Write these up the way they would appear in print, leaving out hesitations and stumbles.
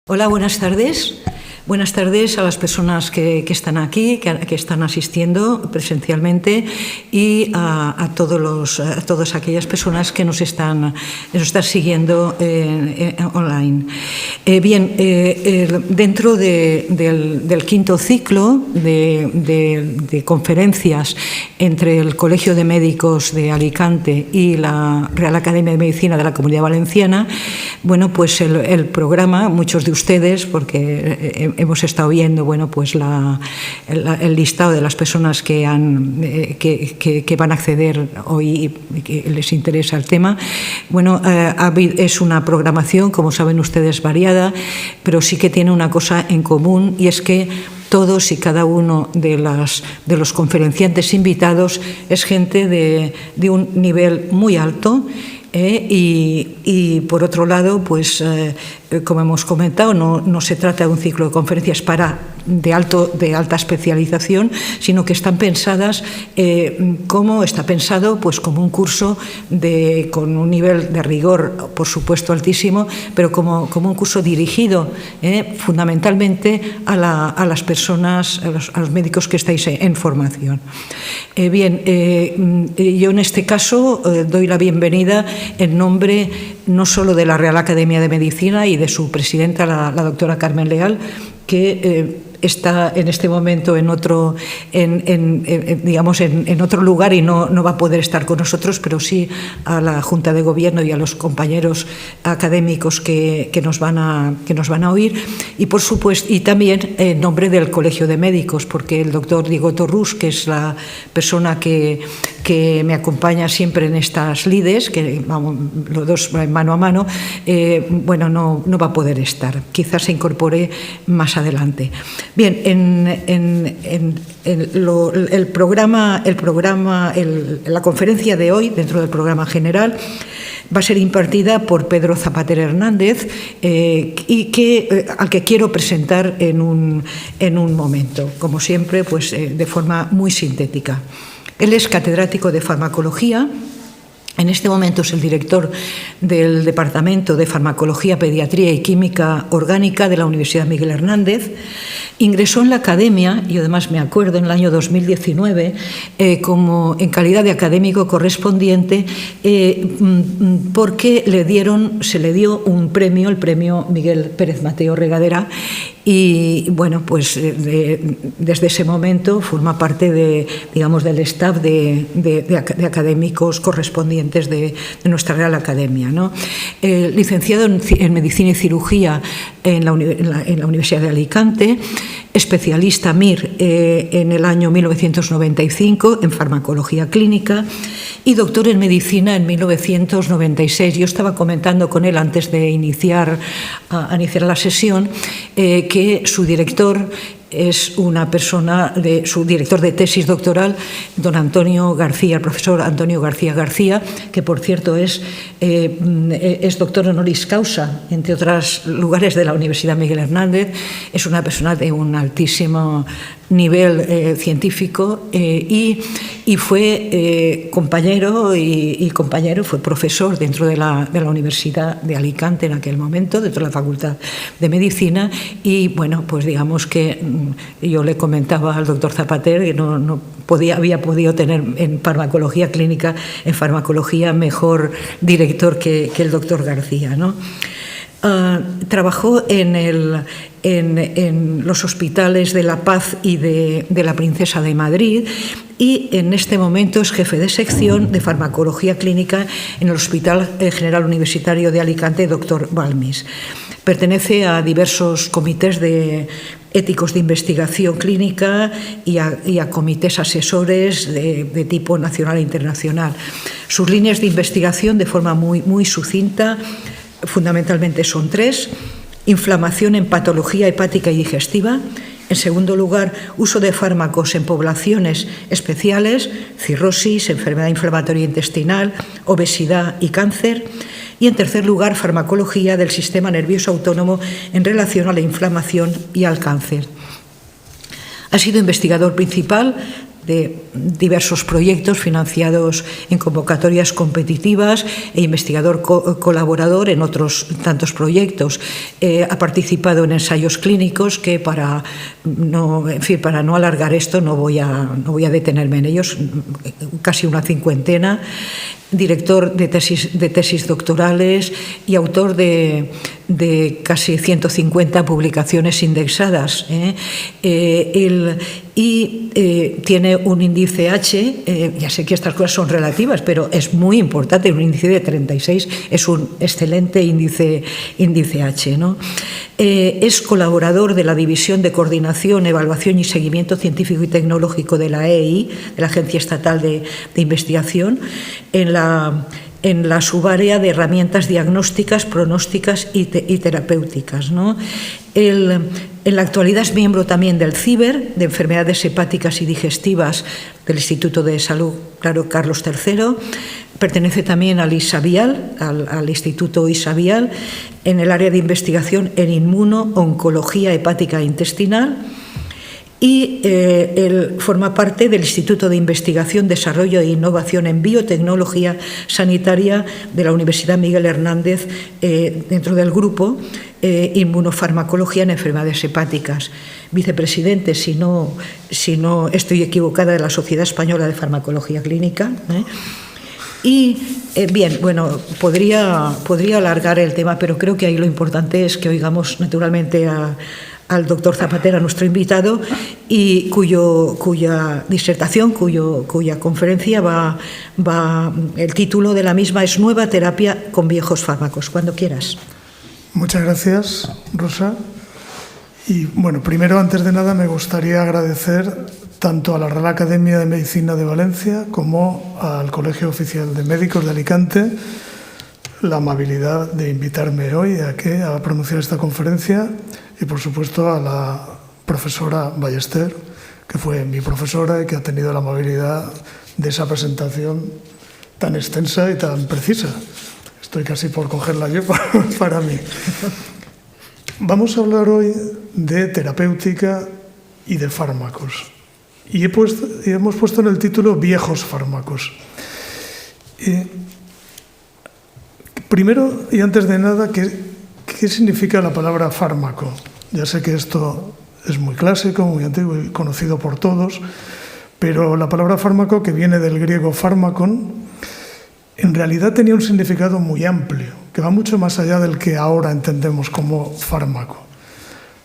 Hola, buenas tardes. Buenas tardes a las personas que están aquí, que están asistiendo presencialmente y a todas aquellas personas que nos están siguiendo online. Dentro del quinto ciclo de conferencias entre el Colegio de Médicos de Alicante y la Real Academia de Medicina de la Comunidad Valenciana, bueno, pues el programa, muchos de ustedes, porque hemos estado viendo, bueno, pues el listado de las personas que van a acceder hoy y que les interesa el tema. Bueno, es una programación, como saben ustedes, variada, pero sí que tiene una cosa en común, y es que todos y cada uno de los conferenciantes invitados es gente de un nivel muy alto. Y por otro lado, pues como hemos comentado, no se trata de un ciclo de conferencias de alta especialización, sino que están pensadas está pensado pues como un curso con un nivel de rigor, por supuesto, altísimo, pero como un curso dirigido fundamentalmente a las personas, a los médicos que estáis en formación. Yo en este caso doy la bienvenida en nombre no solo de la Real Academia de Medicina y de su presidenta, la doctora Carmen Leal, que está en este momento en otro lugar y no va a poder estar con nosotros, pero sí a la Junta de Gobierno y a los compañeros académicos que nos van a oír, y por supuesto, y también en nombre del Colegio de Médicos, porque el doctor Diego Torrús, que es la persona que me acompaña siempre en estas lides, que vamos los dos mano a mano, no va a poder estar. Quizás se incorpore más adelante. Bien, la conferencia de hoy, dentro del programa general, va a ser impartida por Pedro Zapater Hernández, al que quiero presentar en un momento, como siempre, pues de forma muy sintética. Él es catedrático de farmacología. En este momento es el director del Departamento de Farmacología, Pediatría y Química Orgánica de la Universidad Miguel Hernández. Ingresó en la academia, y además me acuerdo, en el año 2019, en calidad de académico correspondiente, porque se le dio un premio, el premio Miguel Pérez Mateo Regadera, y bueno, pues desde ese momento forma parte del staff de académicos correspondientes de nuestra Real Academia, ¿no? Licenciado en Medicina y Cirugía en la Universidad de Alicante, especialista MIR en el año 1995 en farmacología clínica y doctor en medicina en 1996. Yo estaba comentando con él antes de iniciar la sesión que su director es una persona, su director de tesis doctoral, don Antonio García, el profesor Antonio García García, que por cierto es doctor honoris causa, entre otros lugares, de la Universidad Miguel Hernández. Es una persona de un altísimo nivel científico y fue compañero fue profesor dentro de la Universidad de Alicante en aquel momento, dentro de la Facultad de Medicina, y bueno, pues digamos que yo le comentaba al doctor Zapater que no había podido tener en farmacología clínica, en farmacología, mejor director que el doctor García, ¿no? Trabajó en los hospitales de La Paz y de la Princesa de Madrid, y en este momento es jefe de sección de farmacología clínica en el Hospital General Universitario de Alicante, Dr. Balmis. Pertenece a diversos comités éticos de investigación clínica y a comités asesores de tipo nacional e internacional. Sus líneas de investigación, de forma muy, muy sucinta, fundamentalmente son 3: inflamación en patología hepática y digestiva. En segundo lugar, uso de fármacos en poblaciones especiales, cirrosis, enfermedad inflamatoria intestinal, obesidad y cáncer. Y en tercer lugar, farmacología del sistema nervioso autónomo en relación a la inflamación y al cáncer. Ha sido investigador principal diversos proyectos financiados en convocatorias competitivas e investigador colaborador en otros tantos proyectos. Ha participado en ensayos clínicos que para no alargar esto no voy a detenerme en ellos, casi una cincuentena. Director de tesis doctorales y autor de casi 150 publicaciones indexadas. Tiene un índice H, ya sé que estas cosas son relativas, pero es muy importante, un índice de 36 es un excelente índice H, ¿no? Es colaborador de la División de Coordinación, Evaluación y Seguimiento Científico y Tecnológico de la EI, de la Agencia Estatal de Investigación, en la subárea de herramientas diagnósticas, pronósticas y terapéuticas, ¿no? En la actualidad es miembro también del CIBER, de Enfermedades Hepáticas y Digestivas del Instituto de Salud Carlos III. Pertenece también al ISABIAL, al Instituto ISABIAL, en el área de investigación en inmuno-oncología hepática e intestinal. Y él forma parte del Instituto de Investigación, Desarrollo e Innovación en Biotecnología Sanitaria de la Universidad Miguel Hernández, dentro del grupo Inmunofarmacología en Enfermedades Hepáticas. Vicepresidente, si no estoy equivocada, de la Sociedad Española de Farmacología Clínica. Y bien, bueno, podría alargar el tema, pero creo que ahí lo importante es que oigamos naturalmente al doctor Zapatera, nuestro invitado, y cuya disertación, cuya conferencia el título de la misma es Nueva terapia con viejos fármacos. Cuando quieras. Muchas gracias, Rosa. Y bueno, primero, antes de nada, me gustaría agradecer tanto a la Real Academia de Medicina de Valencia como al Colegio Oficial de Médicos de Alicante la amabilidad de invitarme hoy a pronunciar esta conferencia, y por supuesto a la profesora Ballester, que fue mi profesora y que ha tenido la amabilidad de esa presentación tan extensa y tan precisa. Estoy casi por cogerla yo para mí. Vamos a hablar hoy de terapéutica y de fármacos. Y hemos puesto en el título viejos fármacos. Primero y antes de nada, ¿qué significa la palabra fármaco? Ya sé que esto es muy clásico, muy antiguo y conocido por todos, pero la palabra fármaco, que viene del griego fármakon, en realidad tenía un significado muy amplio, que va mucho más allá del que ahora entendemos como fármaco.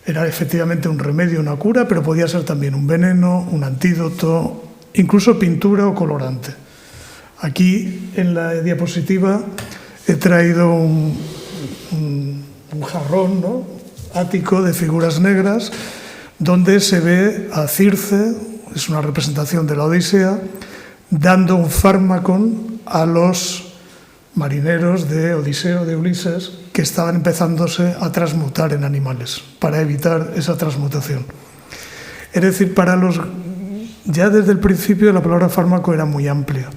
Era efectivamente un remedio, una cura, pero podía ser también un veneno, un antídoto, incluso pintura o colorante. Aquí en la diapositiva he traído un jarrón, ¿no?, ático de figuras negras, donde se ve a Circe, es una representación de la Odisea, dando un fármacon a los marineros de Odiseo, de Ulises, que estaban empezándose a transmutar en animales, para evitar esa transmutación. Es decir, ya desde el principio la palabra fármaco era muy amplia.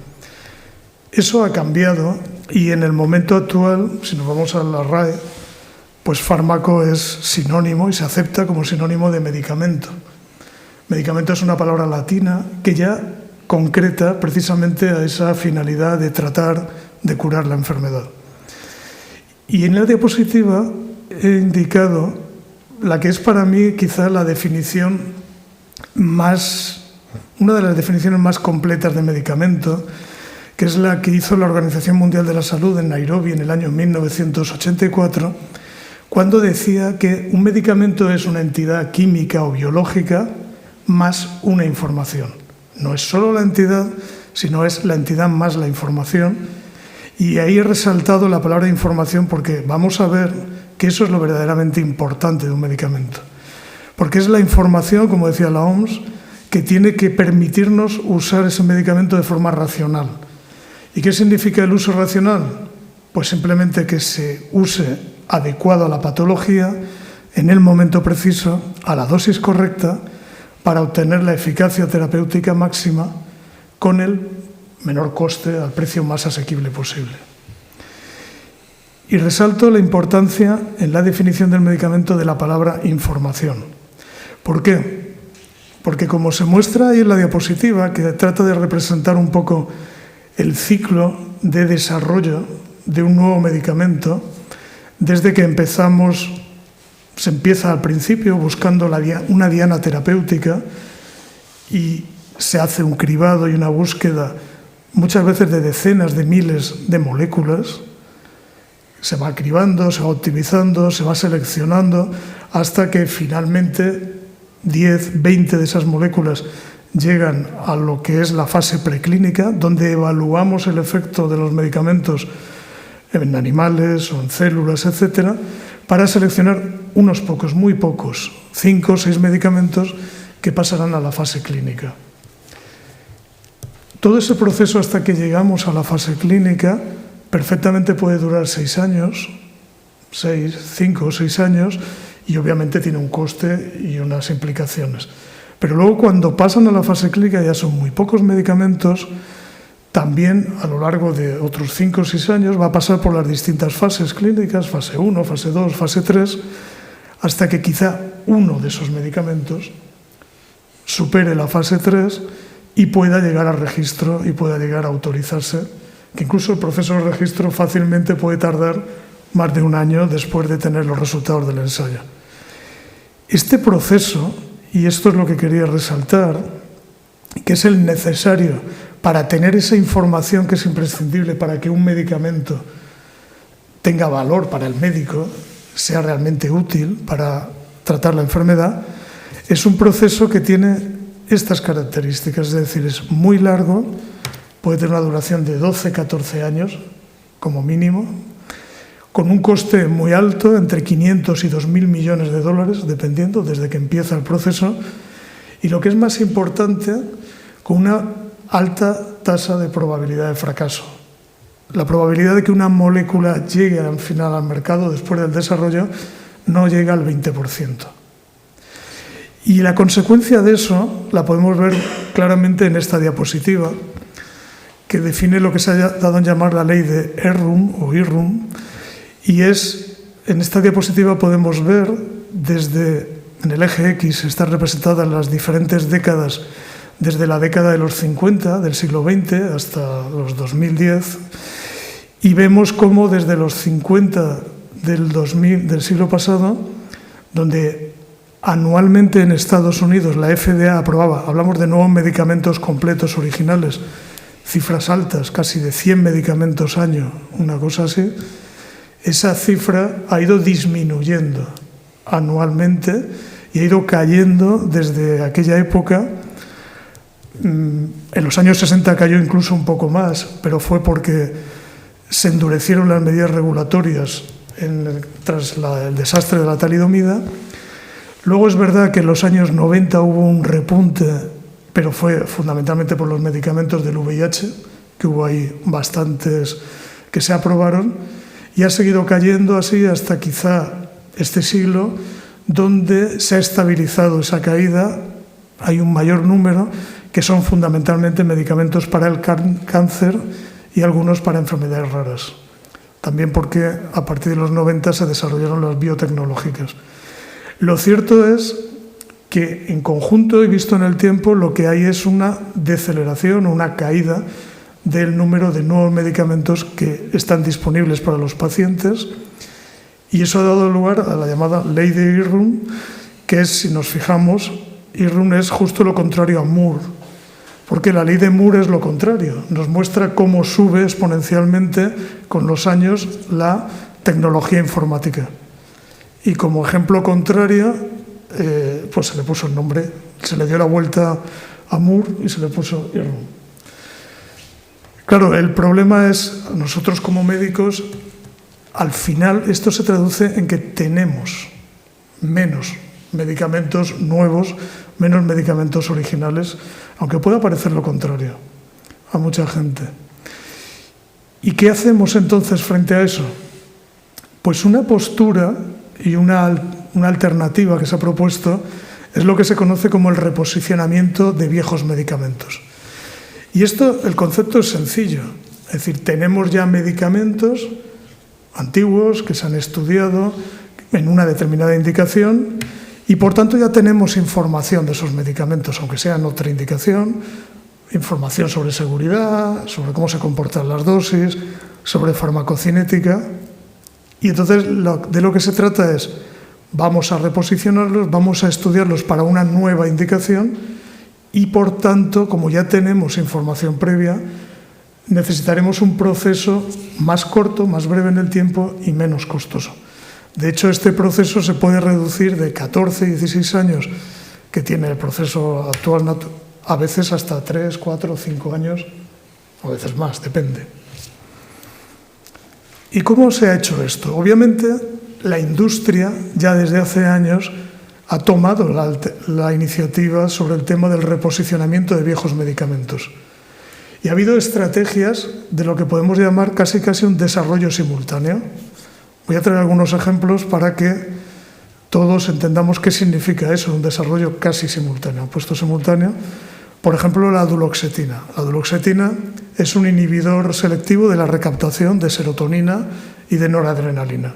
Eso ha cambiado y en el momento actual, si nos vamos a la RAE, pues fármaco es sinónimo y se acepta como sinónimo de medicamento. Medicamento es una palabra latina que ya concreta precisamente a esa finalidad de tratar, de curar la enfermedad. Y en la diapositiva he indicado la que es para mí quizá una de las definiciones más completas de medicamento, que es la que hizo la Organización Mundial de la Salud en Nairobi en el año 1984, cuando decía que un medicamento es una entidad química o biológica más una información. No es solo la entidad, sino es la entidad más la información. Y ahí he resaltado la palabra información porque vamos a ver que eso es lo verdaderamente importante de un medicamento. Porque es la información, como decía la OMS, que tiene que permitirnos usar ese medicamento de forma racional. ¿Y qué significa el uso racional? Pues simplemente que se use adecuado a la patología, en el momento preciso, a la dosis correcta, para obtener la eficacia terapéutica máxima con el menor coste, al precio más asequible posible. Y resalto la importancia en la definición del medicamento de la palabra información. ¿Por qué? Porque como se muestra ahí en la diapositiva, que trata de representar un poco el ciclo de desarrollo de un nuevo medicamento, desde que se empieza al principio buscando una diana terapéutica y se hace un cribado y una búsqueda muchas veces de decenas de miles de moléculas, se va cribando, se va optimizando, se va seleccionando, hasta que finalmente 10, 20 de esas moléculas llegan a lo que es la fase preclínica, donde evaluamos el efecto de los medicamentos en animales o en células, etcétera, para seleccionar unos pocos, muy pocos, 5 o 6 medicamentos que pasarán a la fase clínica. Todo ese proceso hasta que llegamos a la fase clínica perfectamente puede durar 6 años, 5 o 6 años, y obviamente tiene un coste y unas implicaciones. Pero luego cuando pasan a la fase clínica ya son muy pocos medicamentos. También a lo largo de otros 5 o 6 años va a pasar por las distintas fases clínicas, fase 1, fase 2, fase 3, hasta que quizá uno de esos medicamentos supere la fase 3 y pueda llegar a registro y pueda llegar a autorizarse, que incluso el proceso de registro fácilmente puede tardar más de un año después de tener los resultados del ensayo. Este proceso, y esto es lo que quería resaltar, que es el necesario para tener esa información que es imprescindible para que un medicamento tenga valor para el médico, sea realmente útil para tratar la enfermedad, es un proceso que tiene estas características, es decir, es muy largo, puede tener una duración de 12, 14 años como mínimo, con un coste muy alto, entre 500 y 2.000 millones de dólares, dependiendo, desde que empieza el proceso, y lo que es más importante, con una alta tasa de probabilidad de fracaso. La probabilidad de que una molécula llegue al final al mercado después del desarrollo no llega al 20%. Y la consecuencia de eso la podemos ver claramente en esta diapositiva, que define lo que se ha dado en llamar la ley de Errum o Irrum, y en esta diapositiva podemos ver en el eje X están representadas las diferentes décadas, desde la década de los 50 del siglo XX hasta los 2010, y vemos cómo desde los 50 del siglo pasado, donde anualmente en Estados Unidos la FDA aprobaba, hablamos de nuevos medicamentos completos originales, cifras altas, casi de 100 medicamentos año, una cosa así, esa cifra ha ido disminuyendo anualmente y ha ido cayendo desde aquella época. En los años 60 cayó incluso un poco más, pero fue porque se endurecieron las medidas regulatorias tras el desastre de la talidomida. Luego es verdad que en los años 90 hubo un repunte, pero fue fundamentalmente por los medicamentos del VIH, que hubo ahí bastantes que se aprobaron, y ha seguido cayendo así hasta quizá este siglo, donde se ha estabilizado esa caída. Hay un mayor número que son fundamentalmente medicamentos para el cáncer y algunos para enfermedades raras. También porque a partir de los 90 se desarrollaron las biotecnológicas. Lo cierto es que en conjunto y visto en el tiempo lo que hay es una deceleración o una caída del número de nuevos medicamentos que están disponibles para los pacientes, y eso ha dado lugar a la llamada ley de Irrum, que es, si nos fijamos, Irrum es justo lo contrario a Moore, porque la ley de Moore es lo contrario, nos muestra cómo sube exponencialmente con los años la tecnología informática. Y como ejemplo contrario, pues se le puso el nombre, se le dio la vuelta a Moore y se le puso Irrum. Claro, el problema es, nosotros como médicos, al final esto se traduce en que tenemos menos medicamentos nuevos, menos medicamentos originales, aunque pueda parecer lo contrario a mucha gente. ¿Y qué hacemos entonces frente a eso? Pues una postura y una alternativa que se ha propuesto es lo que se conoce como el reposicionamiento de viejos medicamentos. Y el concepto es sencillo, es decir, tenemos ya medicamentos antiguos que se han estudiado en una determinada indicación Y por tanto ya tenemos información de esos medicamentos, aunque sea en otra indicación, información sobre seguridad, sobre cómo se comportan las dosis, sobre farmacocinética. Y entonces de lo que se trata es, vamos a reposicionarlos, vamos a estudiarlos para una nueva indicación y por tanto, como ya tenemos información previa, necesitaremos un proceso más corto, más breve en el tiempo y menos costoso. De hecho, este proceso se puede reducir de 14, 16 años que tiene el proceso actual, a veces hasta 3, 4, 5 años, o a veces más, depende. ¿Y cómo se ha hecho esto? Obviamente, la industria ya desde hace años ha tomado la iniciativa sobre el tema del reposicionamiento de viejos medicamentos. Y ha habido estrategias de lo que podemos llamar casi un desarrollo simultáneo. Voy a traer algunos ejemplos para que todos entendamos qué significa eso, un desarrollo casi simultáneo. Puesto simultáneo, por ejemplo, la duloxetina. La duloxetina es un inhibidor selectivo de la recaptación de serotonina y de noradrenalina.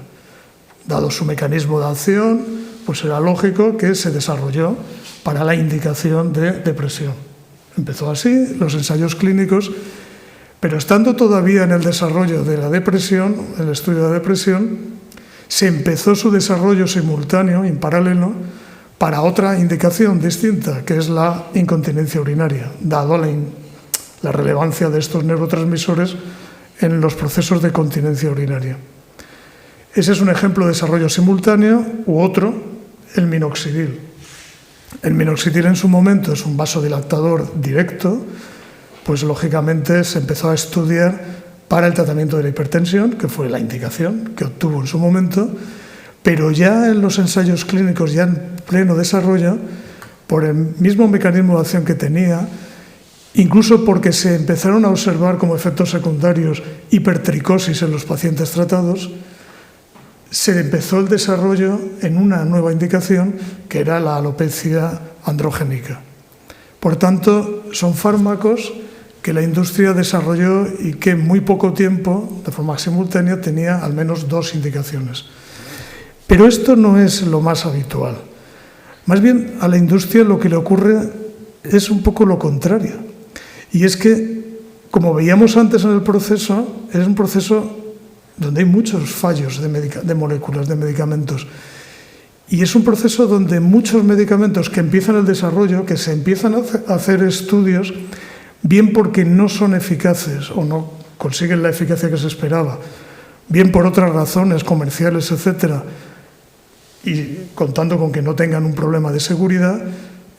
Dado su mecanismo de acción, pues era lógico que se desarrolló para la indicación de depresión. Empezó así, los ensayos clínicos, pero estando todavía en el desarrollo de la depresión, el estudio de la depresión, se empezó su desarrollo simultáneo, en paralelo, para otra indicación distinta, que es la incontinencia urinaria, dado la relevancia de estos neurotransmisores en los procesos de continencia urinaria. Ese es un ejemplo de desarrollo simultáneo, u otro, el minoxidil. El minoxidil en su momento es un vasodilatador directo, pues lógicamente se empezó a estudiar para el tratamiento de la hipertensión, que fue la indicación que obtuvo en su momento, pero ya en los ensayos clínicos, ya en pleno desarrollo, por el mismo mecanismo de acción que tenía, incluso porque se empezaron a observar como efectos secundarios hipertricosis en los pacientes tratados, se empezó el desarrollo en una nueva indicación que era la alopecia androgénica. Por tanto, son fármacos que la industria desarrolló y que en muy poco tiempo, de forma simultánea, tenía al menos 2 indicaciones. Pero esto no es lo más habitual. Más bien, a la industria lo que le ocurre es un poco lo contrario. Y es que, como veíamos antes en el proceso, es un proceso donde hay muchos fallos de moléculas, de medicamentos. Y es un proceso donde muchos medicamentos que empiezan el desarrollo, que se empiezan a hacer estudios, bien porque no son eficaces o no consiguen la eficacia que se esperaba, bien por otras razones comerciales, etcétera, y contando con que no tengan un problema de seguridad,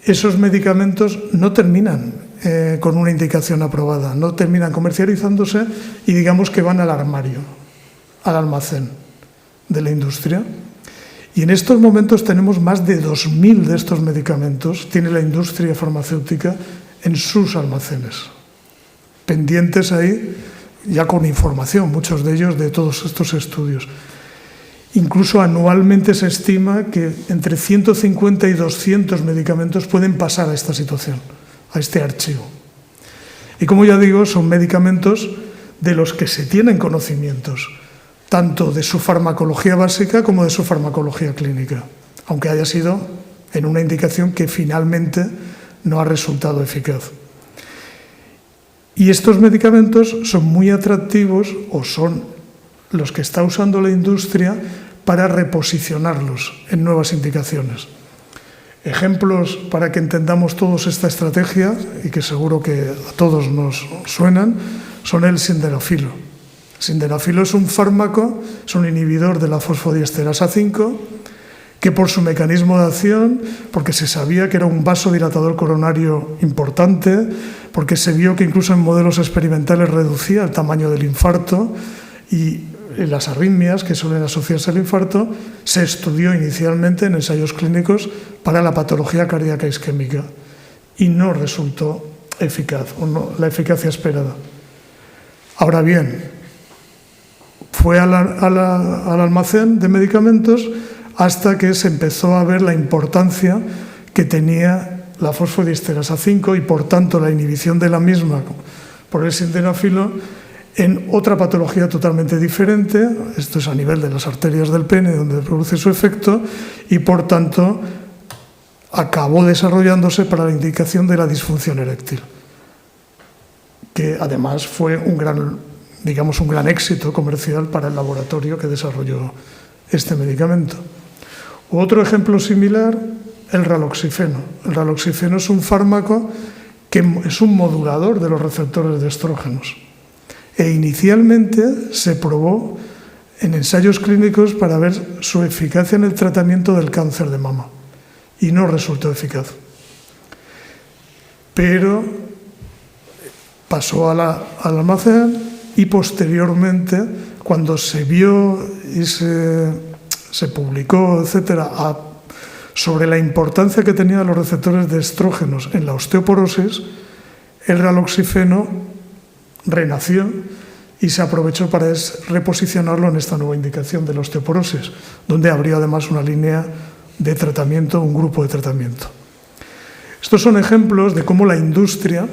esos medicamentos no terminan con una indicación aprobada, no terminan comercializándose y digamos que van al armario, al almacén de la industria. Y en estos momentos tenemos más de 2.000 de estos medicamentos, tiene la industria farmacéutica en sus almacenes, pendientes ahí, ya con información, muchos de ellos de todos estos estudios. Incluso anualmente se estima que entre 150 y 200 medicamentos pueden pasar a esta situación, a este archivo. Y como ya digo, son medicamentos de los que se tienen conocimientos, tanto de su farmacología básica como de su farmacología clínica, aunque haya sido en una indicación que finalmente no ha resultado eficaz. Y estos medicamentos son muy atractivos, o son los que está usando la industria para reposicionarlos en nuevas indicaciones. Ejemplos para que entendamos todos esta estrategia, y que seguro que a todos nos suenan, son el sildenafilo. El sildenafilo es un fármaco, es un inhibidor de la fosfodiesterasa 5, que por su mecanismo de acción, porque se sabía que era un vasodilatador coronario importante, porque se vio que incluso en modelos experimentales reducía el tamaño del infarto y las arritmias que suelen asociarse al infarto, se estudió inicialmente en ensayos clínicos para la patología cardíaca isquémica y no resultó eficaz, o no la eficacia esperada. Ahora bien, fue al almacén de medicamentos hasta que se empezó a ver la importancia que tenía la fosfodiesterasa 5 y por tanto la inhibición de la misma por el sildenafilo en otra patología totalmente diferente. Esto es a nivel de las arterias del pene donde produce su efecto y por tanto acabó desarrollándose para la indicación de la disfunción eréctil, que además fue un gran éxito comercial para el laboratorio que desarrolló este medicamento. Otro ejemplo similar, el raloxifeno. El raloxifeno es un fármaco que es un modulador de los receptores de estrógenos. E inicialmente se probó en ensayos clínicos para ver su eficacia en el tratamiento del cáncer de mama y no resultó eficaz. Pero pasó al almacén y posteriormente, cuando se vio y se publicó, etcétera, sobre la importancia que tenían los receptores de estrógenos en la osteoporosis, el raloxifeno renació y se aprovechó para reposicionarlo en esta nueva indicación de la osteoporosis, donde habría además una línea de tratamiento, un grupo de tratamiento. Estos son ejemplos de cómo la industria,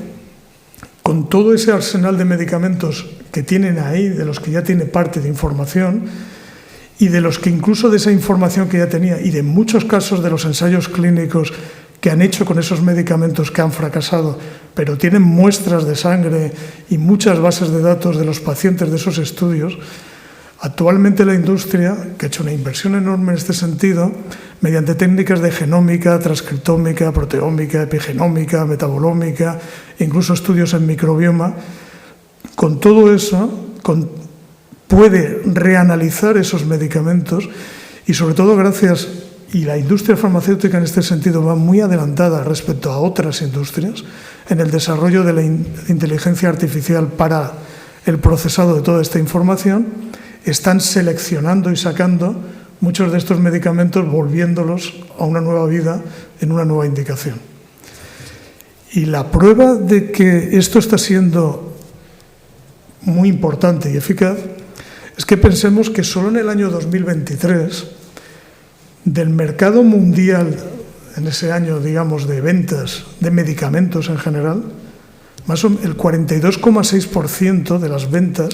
con todo ese arsenal de medicamentos que tienen ahí, de los que ya tiene parte de información, y de los que incluso de esa información que ya tenía, y de muchos casos de los ensayos clínicos que han hecho con esos medicamentos que han fracasado, pero tienen muestras de sangre y muchas bases de datos de los pacientes de esos estudios, actualmente la industria, que ha hecho una inversión enorme en este sentido, mediante técnicas de genómica, transcriptómica, proteómica, epigenómica, metabolómica, incluso estudios en microbioma, con todo eso puede reanalizar esos medicamentos y sobre todo gracias, y la industria farmacéutica en este sentido va muy adelantada respecto a otras industrias, en el desarrollo de la inteligencia artificial para el procesado de toda esta información, están seleccionando y sacando muchos de estos medicamentos, volviéndolos a una nueva vida en una nueva indicación. Y la prueba de que esto está siendo muy importante y eficaz es que pensemos que solo en el año 2023, del mercado mundial, en ese año, digamos, de ventas de medicamentos en general, más o menos el 42,6% de las ventas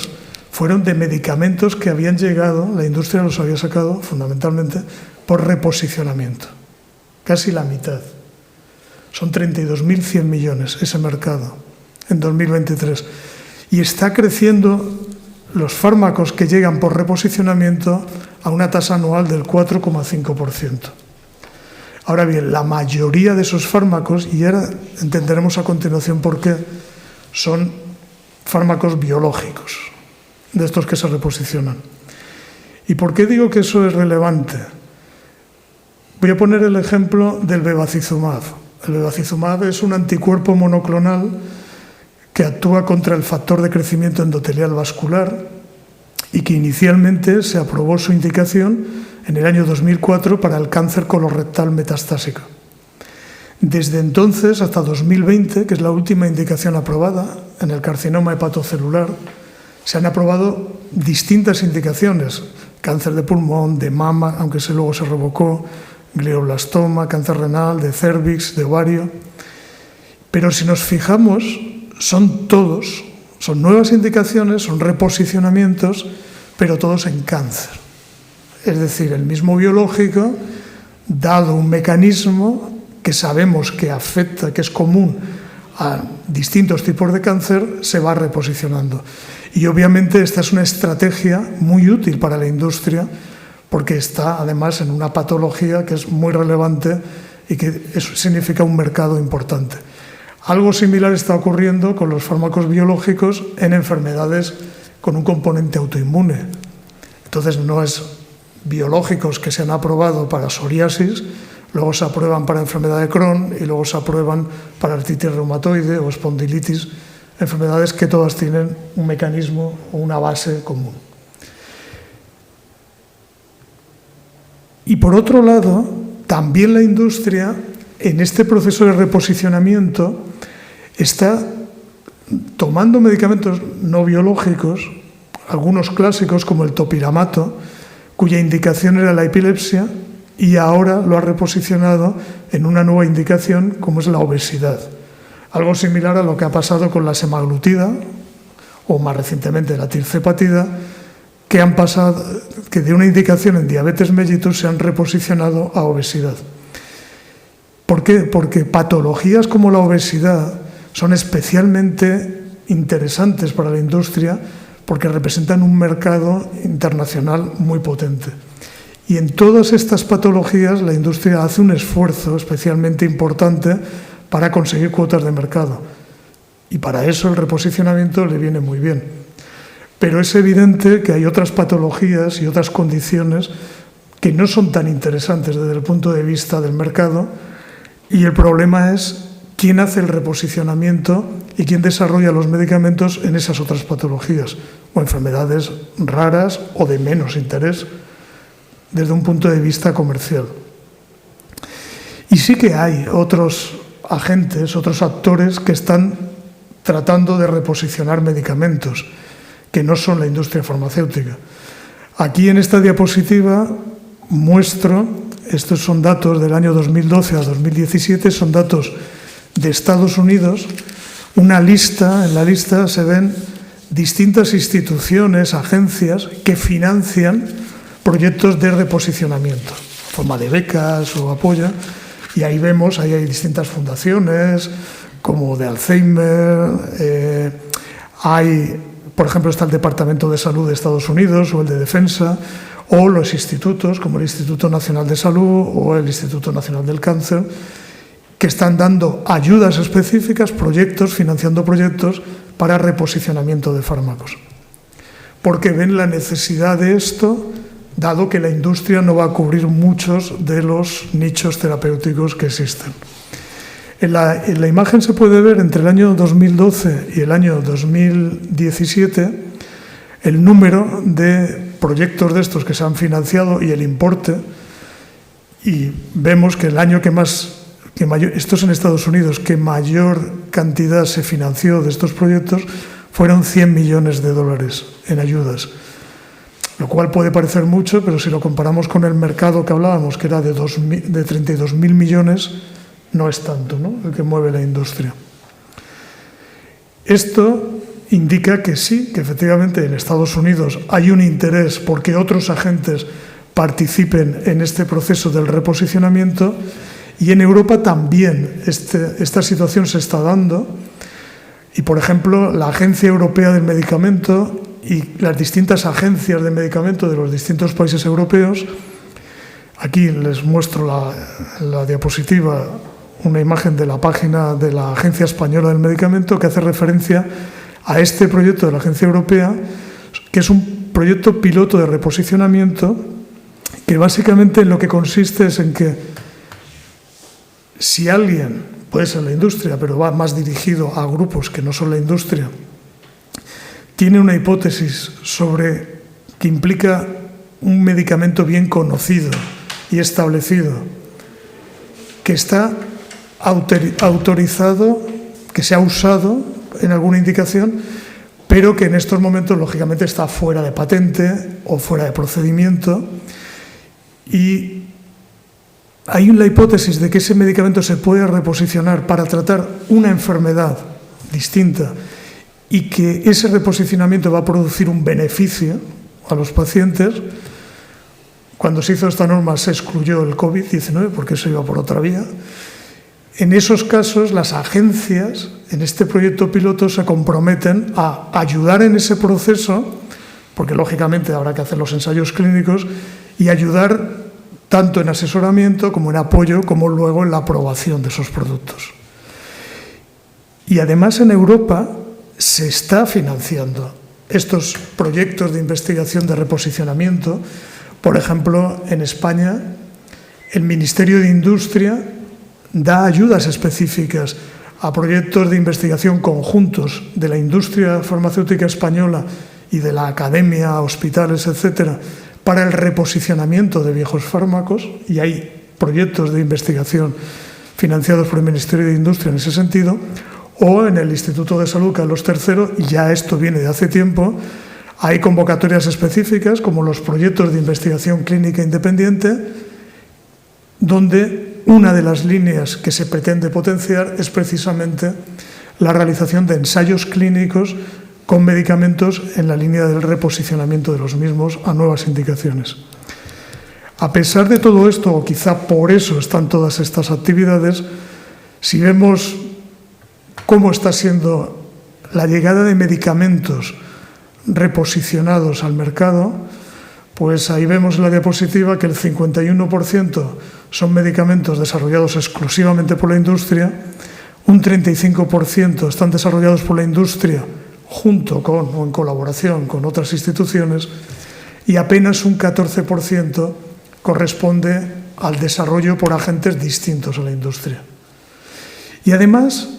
fueron de medicamentos que habían llegado, la industria los había sacado fundamentalmente por reposicionamiento. Casi la mitad. Son 32.100 millones ese mercado en 2023. Y está creciendo los fármacos que llegan por reposicionamiento a una tasa anual del 4,5%. Ahora bien, la mayoría de esos fármacos, y ahora entenderemos a continuación por qué, son fármacos biológicos, de estos que se reposicionan. ¿Y por qué digo que eso es relevante? Voy a poner el ejemplo del bevacizumab. El bevacizumab es un anticuerpo monoclonal que actúa contra el factor de crecimiento endotelial vascular y que inicialmente se aprobó su indicación en el año 2004 para el cáncer colorectal metastásico. Desde entonces hasta 2020, que es la última indicación aprobada en el carcinoma hepatocelular, se han aprobado distintas indicaciones: cáncer de pulmón, de mama, aunque luego se revocó, glioblastoma, cáncer renal, de cérvix, de ovario. Pero si nos fijamos, son nuevas indicaciones, son reposicionamientos, pero todos en cáncer. Es decir, el mismo biológico, dado un mecanismo que sabemos que afecta, que es común a distintos tipos de cáncer, se va reposicionando. Y obviamente esta es una estrategia muy útil para la industria, porque está además en una patología que es muy relevante y que eso significa un mercado importante. Algo similar está ocurriendo con los fármacos biológicos en enfermedades con un componente autoinmune. Entonces no es biológicos que se han aprobado para psoriasis, luego se aprueban para enfermedad de Crohn y luego se aprueban para artritis reumatoide o espondilitis, enfermedades que todas tienen un mecanismo o una base común. Y por otro lado, también la industria, en este proceso de reposicionamiento, está tomando medicamentos no biológicos, algunos clásicos como el topiramato, cuya indicación era la epilepsia, y ahora lo ha reposicionado en una nueva indicación como es la obesidad. Algo similar a lo que ha pasado con la semaglutida, o más recientemente la tirzepatida, que han pasado, que de una indicación en diabetes mellitus se han reposicionado a obesidad. ¿Por qué? Porque patologías como la obesidad son especialmente interesantes para la industria porque representan un mercado internacional muy potente. Y en todas estas patologías la industria hace un esfuerzo especialmente importante para conseguir cuotas de mercado. Y para eso el reposicionamiento le viene muy bien. Pero es evidente que hay otras patologías y otras condiciones que no son tan interesantes desde el punto de vista del mercado, y el problema es quién hace el reposicionamiento y quién desarrolla los medicamentos en esas otras patologías o enfermedades raras o de menos interés desde un punto de vista comercial. Y sí que hay otros agentes, otros actores que están tratando de reposicionar medicamentos, que no son la industria farmacéutica. Aquí en esta diapositiva muestro, estos son datos del año 2012 a 2017, son datos de Estados Unidos, una lista, en la lista se ven distintas instituciones, agencias que financian proyectos de reposicionamiento, en forma de becas o apoyo, y ahí vemos, ahí hay distintas fundaciones, como de Alzheimer, hay, por ejemplo, está el Departamento de Salud de Estados Unidos o el de Defensa, o los institutos, como el Instituto Nacional de Salud o el Instituto Nacional del Cáncer, que están dando ayudas específicas, proyectos, financiando proyectos para reposicionamiento de fármacos. Porque ven la necesidad de esto, dado que la industria no va a cubrir muchos de los nichos terapéuticos que existen. En la imagen se puede ver entre el año 2012 y el año 2017 el número de proyectos de estos que se han financiado y el importe, y vemos que el año que mayor, esto es en Estados Unidos, que mayor cantidad se financió de estos proyectos fueron 100 millones de dólares en ayudas, lo cual puede parecer mucho, pero si lo comparamos con el mercado que hablábamos, que era de 32.000 millones, no es tanto, ¿no?, el que mueve la industria. Esto indica que sí, que efectivamente en Estados Unidos hay un interés porque otros agentes participen en este proceso del reposicionamiento, y en Europa también esta situación se está dando, y por ejemplo la Agencia Europea del Medicamento y las distintas agencias de medicamento de los distintos países europeos, aquí les muestro la diapositiva, una imagen de la página de la Agencia Española del Medicamento que hace referencia a este proyecto de la Agencia Europea, que es un proyecto piloto de reposicionamiento que básicamente en lo que consiste es en que si alguien, puede ser la industria, pero va más dirigido a grupos que no son la industria, tiene una hipótesis sobre que implica un medicamento bien conocido y establecido, que está autorizado, que se ha usado en alguna indicación, pero que en estos momentos lógicamente está fuera de patente o fuera de procedimiento, y hay la hipótesis de que ese medicamento se puede reposicionar para tratar una enfermedad distinta y que ese reposicionamiento va a producir un beneficio a los pacientes. Cuando se hizo esta norma se excluyó el COVID-19 porque eso iba por otra vía. En esos casos, las agencias en este proyecto piloto se comprometen a ayudar en ese proceso, porque lógicamente habrá que hacer los ensayos clínicos, y ayudar tanto en asesoramiento como en apoyo, como luego en la aprobación de esos productos. Y además en Europa se está financiando estos proyectos de investigación de reposicionamiento. Por ejemplo, en España, el Ministerio de Industria da ayudas específicas a proyectos de investigación conjuntos de la industria farmacéutica española y de la academia, hospitales, etcétera, para el reposicionamiento de viejos fármacos, y hay proyectos de investigación financiados por el Ministerio de Industria en ese sentido, o en el Instituto de Salud Carlos III, y ya esto viene de hace tiempo, hay convocatorias específicas como los proyectos de investigación clínica independiente, donde una de las líneas que se pretende potenciar es precisamente la realización de ensayos clínicos con medicamentos en la línea del reposicionamiento de los mismos a nuevas indicaciones. A pesar de todo esto, o quizá por eso están todas estas actividades, si vemos cómo está siendo la llegada de medicamentos reposicionados al mercado, pues ahí vemos en la diapositiva que el 51% son medicamentos desarrollados exclusivamente por la industria, un 35% están desarrollados por la industria junto con o en colaboración con otras instituciones y apenas un 14% corresponde al desarrollo por agentes distintos a la industria. Y además,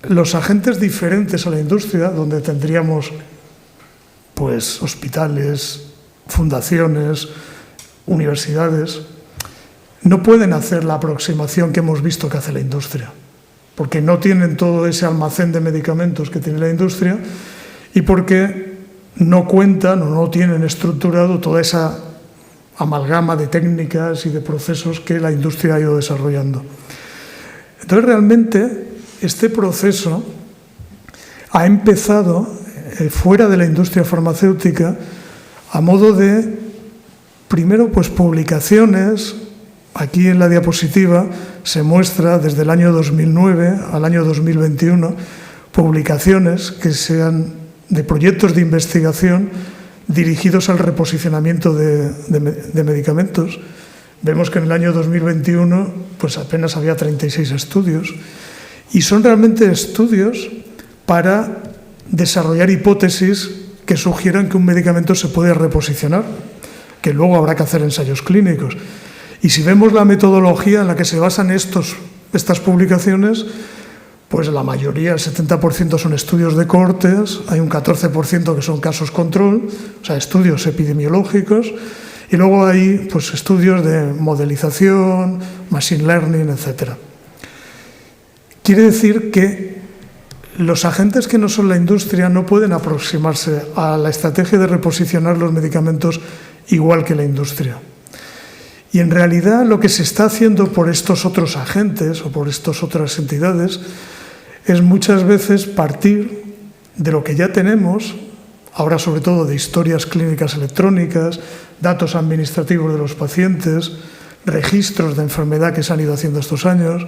los agentes diferentes a la industria, donde tendríamos pues hospitales, fundaciones, universidades, no pueden hacer la aproximación que hemos visto que hace la industria, porque no tienen todo ese almacén de medicamentos que tiene la industria y porque no cuentan o no tienen estructurado toda esa amalgama de técnicas y de procesos que la industria ha ido desarrollando. Entonces, realmente, este proceso ha empezado fuera de la industria farmacéutica a modo de, primero, pues publicaciones. Aquí en la diapositiva se muestra desde el año 2009 al año 2021 publicaciones que sean de proyectos de investigación dirigidos al reposicionamiento de medicamentos. Vemos que en el año 2021 pues apenas había 36 estudios y son realmente estudios para desarrollar hipótesis que sugieran que un medicamento se puede reposicionar, que luego habrá que hacer ensayos clínicos. Y si vemos la metodología en la que se basan estas publicaciones, pues la mayoría, el 70% son estudios de cohortes, hay un 14% que son casos control, o sea, estudios epidemiológicos, y luego hay pues estudios de modelización, machine learning, etc. Quiere decir que los agentes que no son la industria no pueden aproximarse a la estrategia de reposicionar los medicamentos igual que la industria. Y en realidad lo que se está haciendo por estos otros agentes o por estas otras entidades es muchas veces partir de lo que ya tenemos, ahora sobre todo de historias clínicas electrónicas, datos administrativos de los pacientes, registros de enfermedad que se han ido haciendo estos años,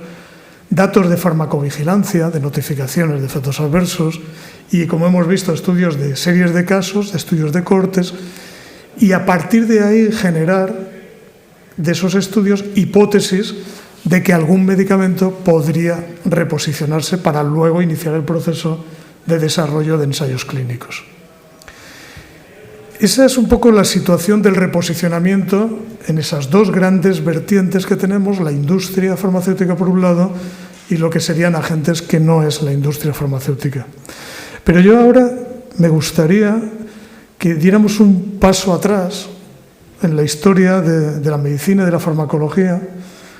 datos de farmacovigilancia, de notificaciones de efectos adversos y, como hemos visto, estudios de series de casos, estudios de cohortes, y a partir de ahí generar de esos estudios hipótesis de que algún medicamento podría reposicionarse para luego iniciar el proceso de desarrollo de ensayos clínicos. Esa es un poco la situación del reposicionamiento en esas dos grandes vertientes que tenemos, la industria farmacéutica por un lado y lo que serían agentes que no es la industria farmacéutica. Pero yo ahora me gustaría que diéramos un paso atrás en la historia de la medicina y de la farmacología,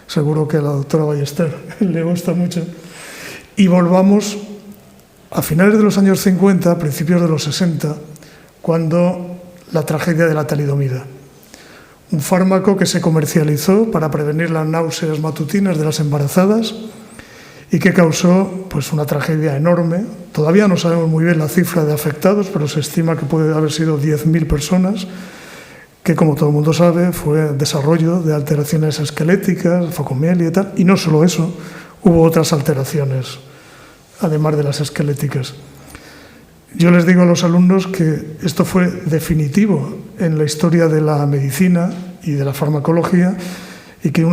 seguro que a la doctora Ballester le gusta mucho, y volvamos a finales de los años 50, a principios de los 60, cuando la tragedia de la talidomida, un fármaco que se comercializó para prevenir las náuseas matutinas de las embarazadas y que causó pues, una tragedia enorme. Todavía no sabemos muy bien la cifra de afectados, pero se estima que puede haber sido 10.000 personas, que, como todo el mundo sabe, fue desarrollo de alteraciones esqueléticas, focomiel y tal, y no solo eso, hubo otras alteraciones, además de las esqueléticas. Yo les digo a los alumnos que esto fue definitivo en la historia de la medicina y de la farmacología y que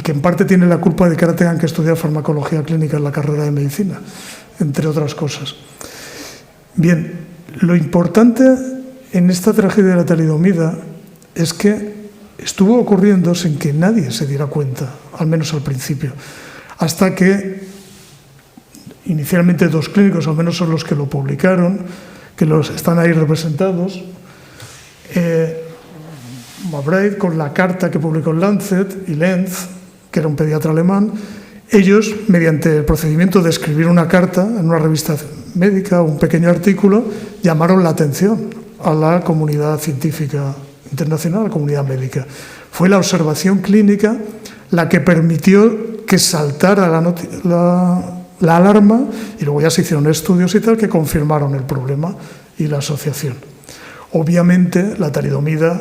que en parte tiene la culpa de que ahora tengan que estudiar farmacología clínica en la carrera de medicina, entre otras cosas. Bien, lo importante en esta tragedia de la talidomida es que estuvo ocurriendo sin que nadie se diera cuenta, al menos al principio, hasta que inicialmente dos clínicos, al menos son los que lo publicaron, que están ahí representados, Mabreid con la carta que publicó en Lancet y Lenz, que era un pediatra alemán, ellos, mediante el procedimiento de escribir una carta en una revista médica, un pequeño artículo, llamaron la atención a la comunidad científica internacional, a la comunidad médica. Fue la observación clínica la que permitió que saltara la alarma y luego ya se hicieron estudios y tal que confirmaron el problema y la asociación. Obviamente la talidomida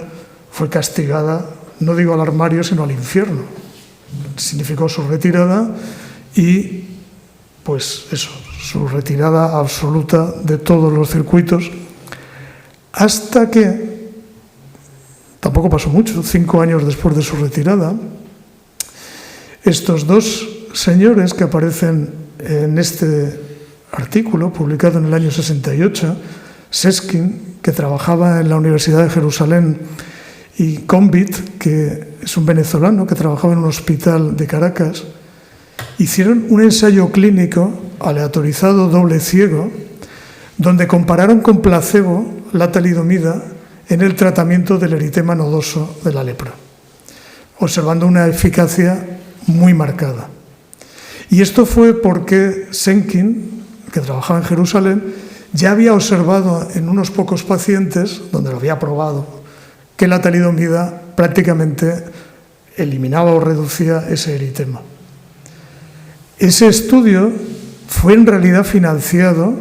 fue castigada no digo al armario, sino al infierno. Significó su retirada y, pues eso, su retirada absoluta de todos los circuitos, hasta que, tampoco pasó mucho, 5 años después de su retirada, estos dos señores que aparecen en este artículo, publicado en el año 68, Seskin, que trabajaba en la Universidad de Jerusalén, y Combit, que es un venezolano que trabajaba en un hospital de Caracas, hicieron un ensayo clínico aleatorizado doble ciego, donde compararon con placebo la talidomida en el tratamiento del eritema nodoso de la lepra, observando una eficacia muy marcada. Y esto fue porque Senkin, que trabajaba en Jerusalén, ya había observado en unos pocos pacientes, donde lo había probado, que la talidomida prácticamente eliminaba o reducía ese eritema. Ese estudio fue en realidad financiado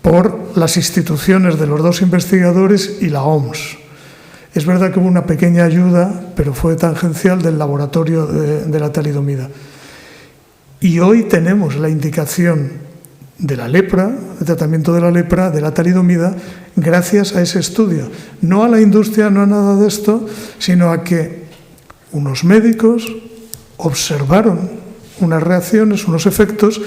por las instituciones de los dos investigadores y la OMS. Es verdad que hubo una pequeña ayuda, pero fue tangencial, del laboratorio de la talidomida. Y hoy tenemos la indicación de la lepra, el tratamiento de la lepra, de la talidomida, gracias a ese estudio. No a la industria, no a nada de esto, sino a que unos médicos observaron unas reacciones, unos efectos,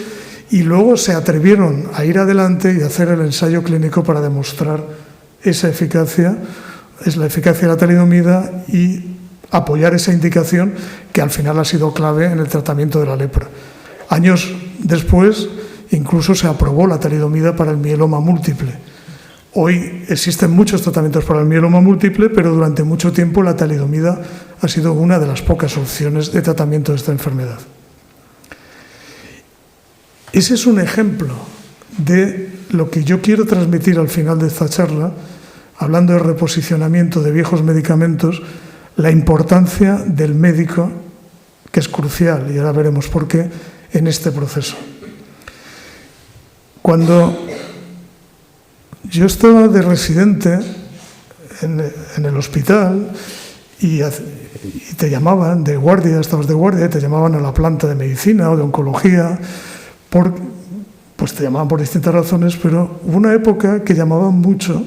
y luego se atrevieron a ir adelante y hacer el ensayo clínico para demostrar esa eficacia, es la eficacia de la talidomida, y apoyar esa indicación que al final ha sido clave en el tratamiento de la lepra. Años después, incluso se aprobó la talidomida para el mieloma múltiple. Hoy existen muchos tratamientos para el mieloma múltiple, pero durante mucho tiempo la talidomida ha sido una de las pocas opciones de tratamiento de esta enfermedad. Ese es un ejemplo de lo que yo quiero transmitir al final de esta charla, hablando de reposicionamiento de viejos medicamentos, la importancia del médico, que es crucial, y ahora veremos por qué, en este proceso. Cuando yo estaba de residente en el hospital y te llamaban de guardia, estabas de guardia, y te llamaban a la planta de medicina o de oncología, pues te llamaban por distintas razones, pero hubo una época que llamaban mucho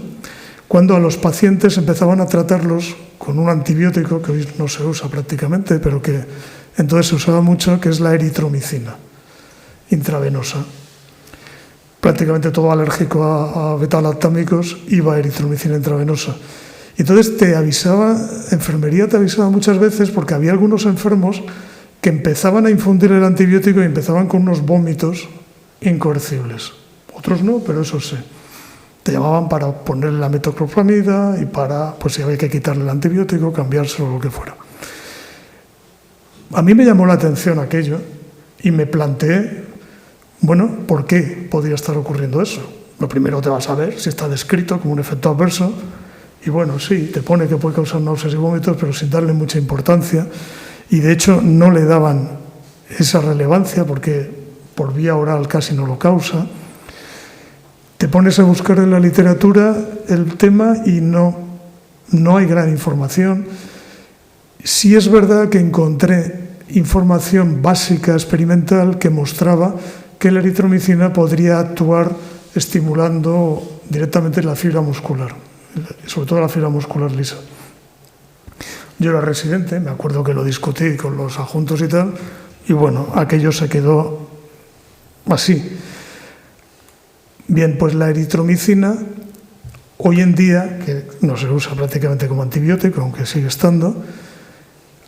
cuando a los pacientes empezaban a tratarlos con un antibiótico que hoy no se usa prácticamente, pero que entonces se usaba mucho, que es la eritromicina intravenosa. Prácticamente todo alérgico a betalactámicos iba a eritromicina intravenosa. Y entonces enfermería te avisaba muchas veces, porque había algunos enfermos que empezaban a infundir el antibiótico y empezaban con unos vómitos incoercibles. Otros no, pero eso sí. Te llamaban para ponerle la metoclopramida y para, pues si había que quitarle el antibiótico, cambiárselo o lo que fuera. A mí me llamó la atención aquello y me planteé, bueno, ¿por qué podría estar ocurriendo eso? Lo primero te vas a ver si está descrito como un efecto adverso, y bueno, sí, te pone que puede causar náuseas y vómitos, pero sin darle mucha importancia, y de hecho no le daban esa relevancia porque por vía oral casi no lo causa. Te pones a buscar en la literatura el tema y no hay gran información. Sí es verdad que encontré información básica experimental que mostraba que la eritromicina podría actuar estimulando directamente la fibra muscular, sobre todo la fibra muscular lisa. Yo era residente, me acuerdo que lo discutí con los adjuntos y tal, y bueno, aquello se quedó así. Bien, pues la eritromicina, hoy en día, que no se usa prácticamente como antibiótico, aunque sigue estando,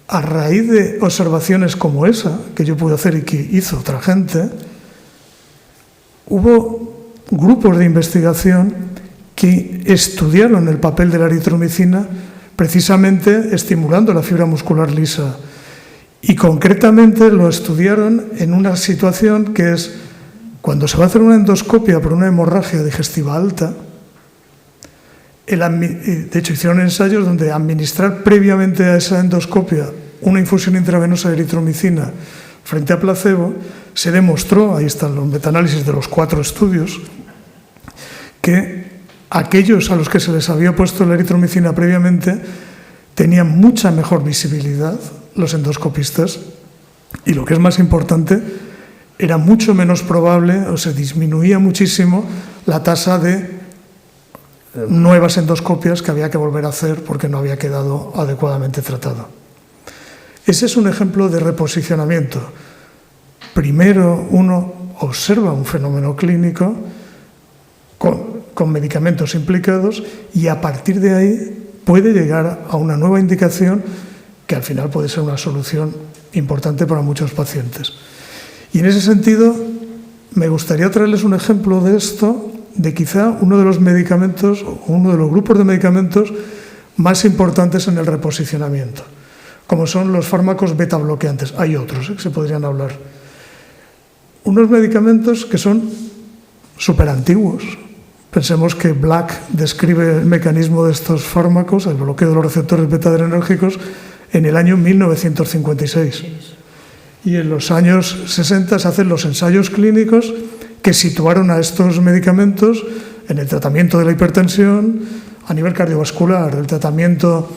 a raíz de observaciones como esa, que yo pude hacer y que hizo otra gente, hubo grupos de investigación que estudiaron el papel de la eritromicina precisamente estimulando la fibra muscular lisa. Y concretamente lo estudiaron en una situación que es cuando se va a hacer una endoscopia por una hemorragia digestiva alta. De hecho, hicieron ensayos donde administrar previamente a esa endoscopia una infusión intravenosa de eritromicina frente a placebo, se demostró, ahí están los metaanálisis de los 4 estudios, que aquellos a los que se les había puesto la eritromicina previamente tenían mucha mejor visibilidad los endoscopistas y, lo que es más importante, era mucho menos probable o se disminuía muchísimo la tasa de nuevas endoscopias que había que volver a hacer porque no había quedado adecuadamente tratado. Ese es un ejemplo de reposicionamiento. Primero uno observa un fenómeno clínico con medicamentos implicados y a partir de ahí puede llegar a una nueva indicación que al final puede ser una solución importante para muchos pacientes. Y en ese sentido me gustaría traerles un ejemplo de esto, de quizá uno de los medicamentos, uno de los grupos de medicamentos más importantes en el reposicionamiento, como son los fármacos beta bloqueantes. Hay otros que se podrían hablar. Unos medicamentos que son súper antiguos. Pensemos que Black describe el mecanismo de estos fármacos, el bloqueo de los receptores beta-adrenérgicos, en el año 1956. Y en los años 60 se hacen los ensayos clínicos que situaron a estos medicamentos en el tratamiento de la hipertensión a nivel cardiovascular, el tratamiento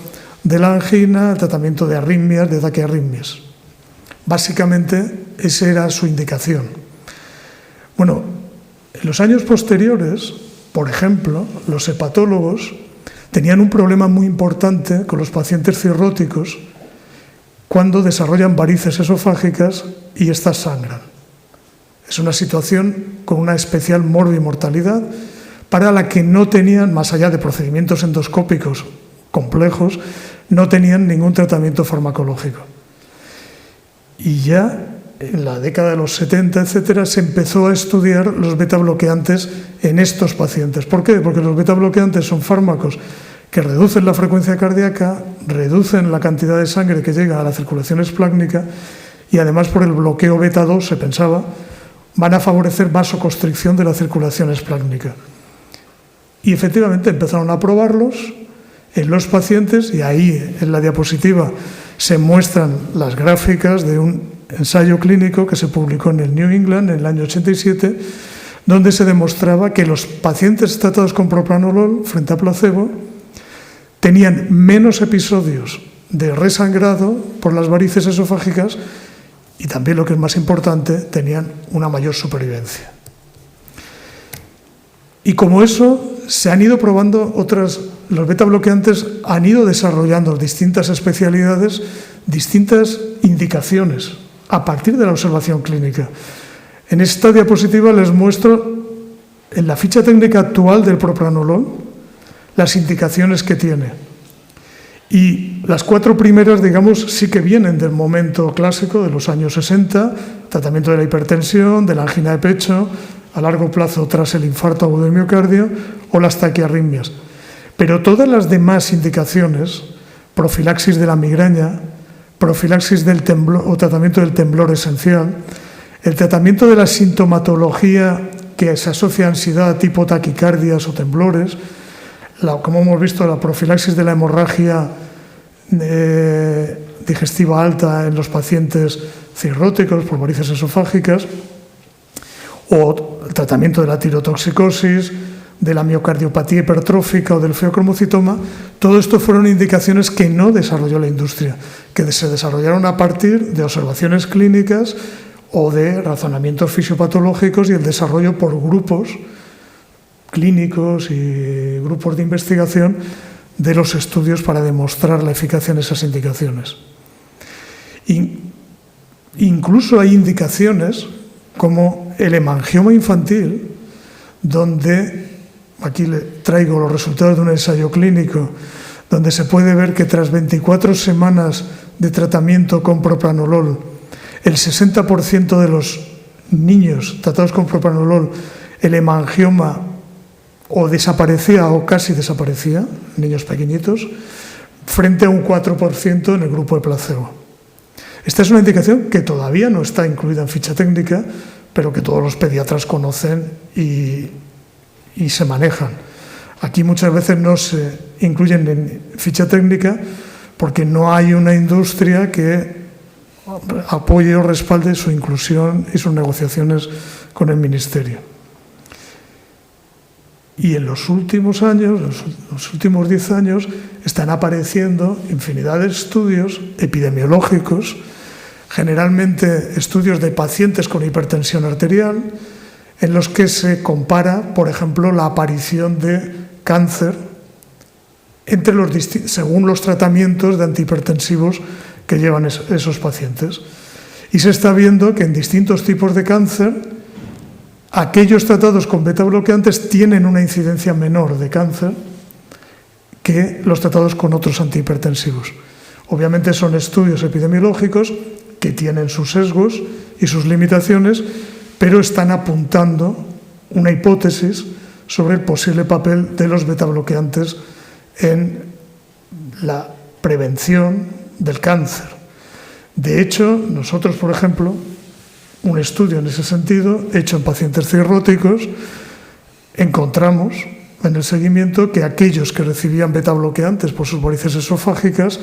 de la angina, el tratamiento de arritmias, de taquiarritmias. Básicamente, esa era su indicación. Bueno, en los años posteriores, por ejemplo, los hepatólogos tenían un problema muy importante con los pacientes cirróticos cuando desarrollan varices esofágicas y estas sangran. Es una situación con una especial morbimortalidad para la que no tenían, más allá de procedimientos endoscópicos complejos, no tenían ningún tratamiento farmacológico. Y ya en la década de los 70, etcétera, se empezó a estudiar los beta-bloqueantes en estos pacientes. ¿Por qué? Porque los beta-bloqueantes son fármacos que reducen la frecuencia cardíaca, reducen la cantidad de sangre que llega a la circulación esplácnica y además por el bloqueo beta-2, se pensaba, van a favorecer vasoconstricción de la circulación esplácnica. Y efectivamente empezaron a probarlos en los pacientes y ahí en la diapositiva se muestran las gráficas de un ensayo clínico que se publicó en el New England en el año 87, donde se demostraba que los pacientes tratados con propranolol frente a placebo tenían menos episodios de resangrado por las varices esofágicas y también, lo que es más importante, tenían una mayor supervivencia. Y como eso, se han ido probando los beta bloqueantes han ido desarrollando distintas especialidades, distintas indicaciones a partir de la observación clínica. En esta diapositiva les muestro en la ficha técnica actual del propranolol las indicaciones que tiene. Y las 4 primeras, digamos, sí que vienen del momento clásico de los años 60, tratamiento de la hipertensión, de la angina de pecho, a largo plazo tras el infarto agudo del miocardio o las taquiarritmias. Pero todas las demás indicaciones, profilaxis de la migraña, profilaxis del temblor o tratamiento del temblor esencial, el tratamiento de la sintomatología que se asocia a ansiedad tipo taquicardias o temblores, como hemos visto, la profilaxis de la hemorragia digestiva alta en los pacientes cirróticos por varices esofágicas, o el tratamiento de la tirotoxicosis, de la miocardiopatía hipertrófica o del feocromocitoma. Todo esto fueron indicaciones que no desarrolló la industria, que se desarrollaron a partir de observaciones clínicas o de razonamientos fisiopatológicos y el desarrollo por grupos clínicos y grupos de investigación de los estudios para demostrar la eficacia en esas indicaciones. Incluso hay indicaciones como el hemangioma infantil, donde, aquí le traigo los resultados de un ensayo clínico, donde se puede ver que tras 24 semanas de tratamiento con propranolol, el 60% de los niños tratados con propranolol, el hemangioma o desaparecía o casi desaparecía, niños pequeñitos, frente a un 4% en el grupo de placebo. Esta es una indicación que todavía no está incluida en ficha técnica, pero que todos los pediatras conocen y se manejan. Aquí muchas veces no se incluyen en ficha técnica porque no hay una industria que apoye o respalde su inclusión y sus negociaciones con el Ministerio. Y en los últimos años, los últimos 10 años, están apareciendo infinidad de estudios epidemiológicos, generalmente estudios de pacientes con hipertensión arterial, en los que se compara, por ejemplo, la aparición de cáncer según los tratamientos de antihipertensivos que llevan esos pacientes. Y se está viendo que en distintos tipos de cáncer, aquellos tratados con beta bloqueantes tienen una incidencia menor de cáncer que los tratados con otros antihipertensivos. Obviamente son estudios epidemiológicos que tienen sus sesgos y sus limitaciones, pero están apuntando una hipótesis sobre el posible papel de los beta bloqueantes en la prevención del cáncer. De hecho, nosotros, por ejemplo, un estudio en ese sentido, hecho en pacientes cirróticos, encontramos en el seguimiento que aquellos que recibían beta bloqueantes por sus varices esofágicas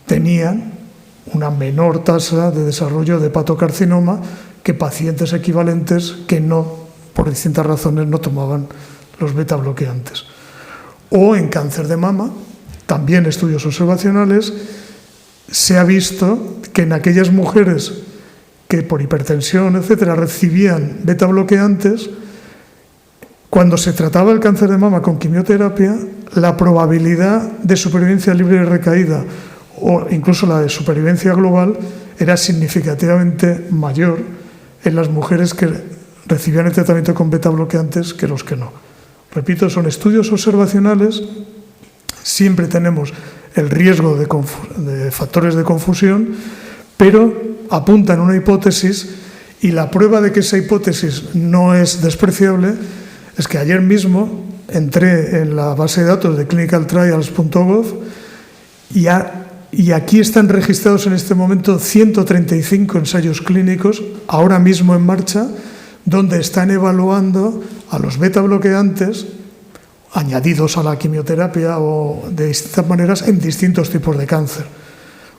tenían una menor tasa de desarrollo de hepatocarcinoma que pacientes equivalentes que no, por distintas razones, no tomaban los beta bloqueantes. O en cáncer de mama, también estudios observacionales, se ha visto que en aquellas mujeres que por hipertensión, etcétera, recibían beta bloqueantes, cuando se trataba el cáncer de mama con quimioterapia, la probabilidad de supervivencia libre de recaída o incluso la de supervivencia global era significativamente mayor en las mujeres que recibían el tratamiento con beta bloqueantes que los que no. Repito, son estudios observacionales, siempre tenemos el riesgo de factores de confusión, pero apuntan una hipótesis, y la prueba de que esa hipótesis no es despreciable es que ayer mismo entré en la base de datos de clinicaltrials.gov y aquí están registrados en este momento 135 ensayos clínicos, ahora mismo en marcha, donde están evaluando a los beta bloqueantes añadidos a la quimioterapia o de distintas maneras en distintos tipos de cáncer.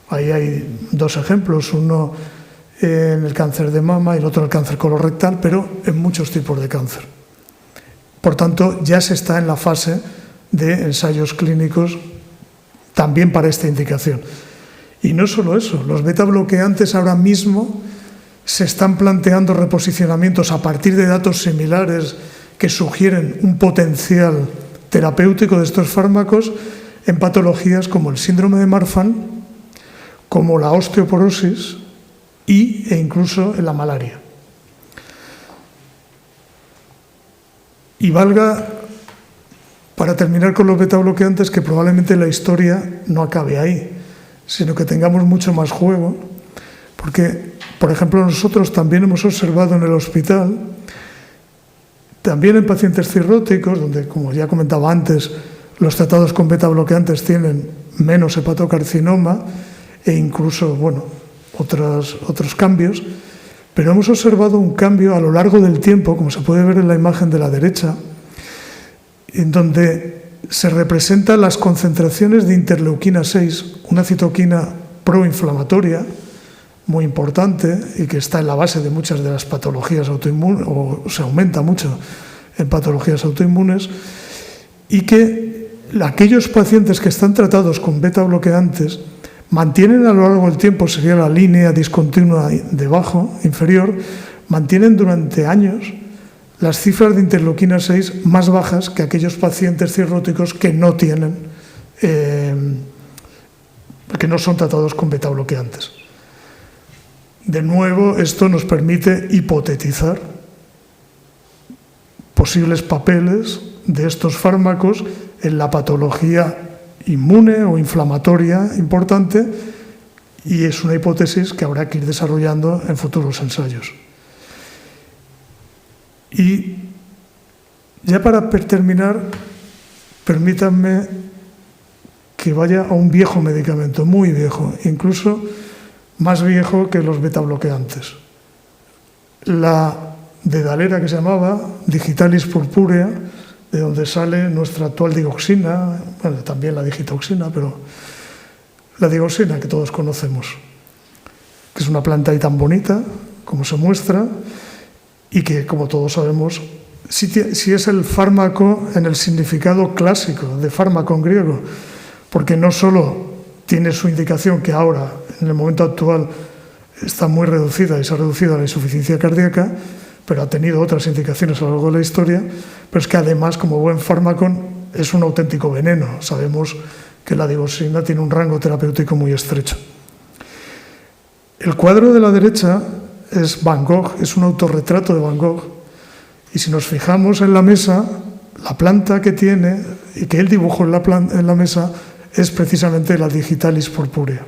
Ahí hay dos ejemplos, uno en el cáncer de mama y el otro en el cáncer colorectal, pero en muchos tipos de cáncer. Por tanto, ya se está en la fase de ensayos clínicos también para esta indicación. Y no solo eso, los beta bloqueantes ahora mismo se están planteando reposicionamientos a partir de datos similares que sugieren un potencial terapéutico de estos fármacos en patologías como el síndrome de Marfan, como la osteoporosis e incluso en la malaria. Y valga, para terminar con los beta bloqueantes, que probablemente la historia no acabe ahí, sino que tengamos mucho más juego, porque, por ejemplo, nosotros también hemos observado en el hospital, también en pacientes cirróticos, donde, como ya comentaba antes, los tratados con beta bloqueantes tienen menos hepatocarcinoma e incluso, otros cambios, pero hemos observado un cambio a lo largo del tiempo, como se puede ver en la imagen de la derecha, en donde se representan las concentraciones de interleuquina 6, una citoquina proinflamatoria muy importante y que está en la base de muchas de las patologías autoinmunes, o se aumenta mucho en patologías autoinmunes, y que aquellos pacientes que están tratados con beta bloqueantes mantienen a lo largo del tiempo, sería la línea discontinua debajo, inferior, mantienen durante años las cifras de interleuquina 6 más bajas que aquellos pacientes cirróticos que no tienen, que no son tratados con beta bloqueantes. De nuevo, esto nos permite hipotetizar posibles papeles de estos fármacos en la patología inmune o inflamatoria importante, y es una hipótesis que habrá que ir desarrollando en futuros ensayos. Y ya para terminar, permítanme que vaya a un viejo medicamento, muy viejo, incluso más viejo que los beta bloqueantes. La dedalera, que se llamaba Digitalis purpurea, de donde sale nuestra actual digoxina, también la digitoxina, pero la digoxina que todos conocemos, que es una planta ahí tan bonita como se muestra y que, como todos sabemos, si es el fármaco en el significado clásico de fármaco en griego, porque no solo tiene su indicación, que ahora, en el momento actual, está muy reducida y se ha reducido a la insuficiencia cardíaca, pero ha tenido otras indicaciones a lo largo de la historia, pero es que además, como buen fármaco, es un auténtico veneno. Sabemos que la digoxina tiene un rango terapéutico muy estrecho. El cuadro de la derecha es Van Gogh, es un autorretrato de Van Gogh, y si nos fijamos en la mesa, la planta que tiene y que él dibujó en la mesa es precisamente la Digitalis purpurea.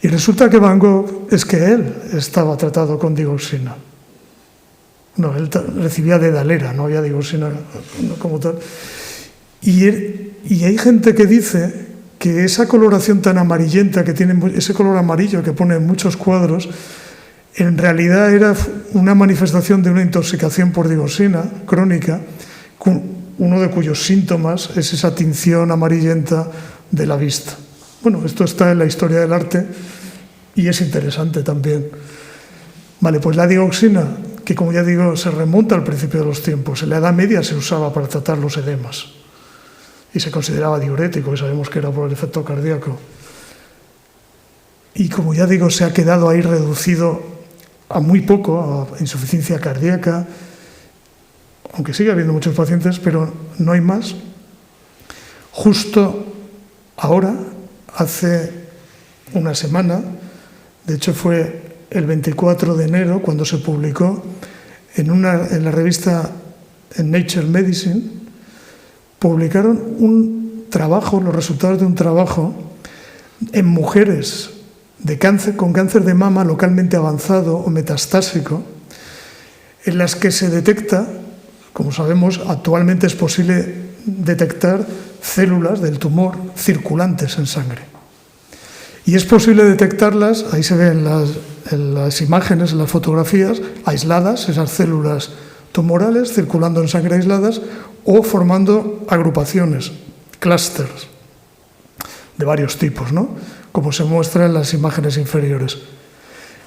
Y resulta que Van Gogh es que él estaba tratado con digoxina. No, él recibía dedalera, no había digoxina como tal. Y hay gente que dice que esa coloración tan amarillenta que tiene, ese color amarillo que pone en muchos cuadros, en realidad era una manifestación de una intoxicación por digoxina crónica, uno de cuyos síntomas es esa tinción amarillenta de la vista. Bueno, esto está en la historia del arte y es interesante también. Vale, pues la digoxina, que como ya digo, se remonta al principio de los tiempos. En la Edad Media se usaba para tratar los edemas y se consideraba diurético, y sabemos que era por el efecto cardíaco. Y como ya digo, se ha quedado ahí reducido a muy poco, a insuficiencia cardíaca, aunque sigue habiendo muchos pacientes, pero no hay más. Justo ahora, hace una semana, de hecho fue el 24 de enero, cuando se publicó en la revista Nature Medicine, publicaron un trabajo, los resultados de un trabajo en mujeres con cáncer de mama localmente avanzado o metastásico, en las que se detecta, como sabemos, actualmente es posible detectar células del tumor circulantes en sangre. Y es posible detectarlas, ahí se ven en las imágenes, en las fotografías, aisladas, esas células tumorales circulando en sangre aisladas o formando agrupaciones, clústeres de varios tipos, ¿no? Como se muestra en las imágenes inferiores.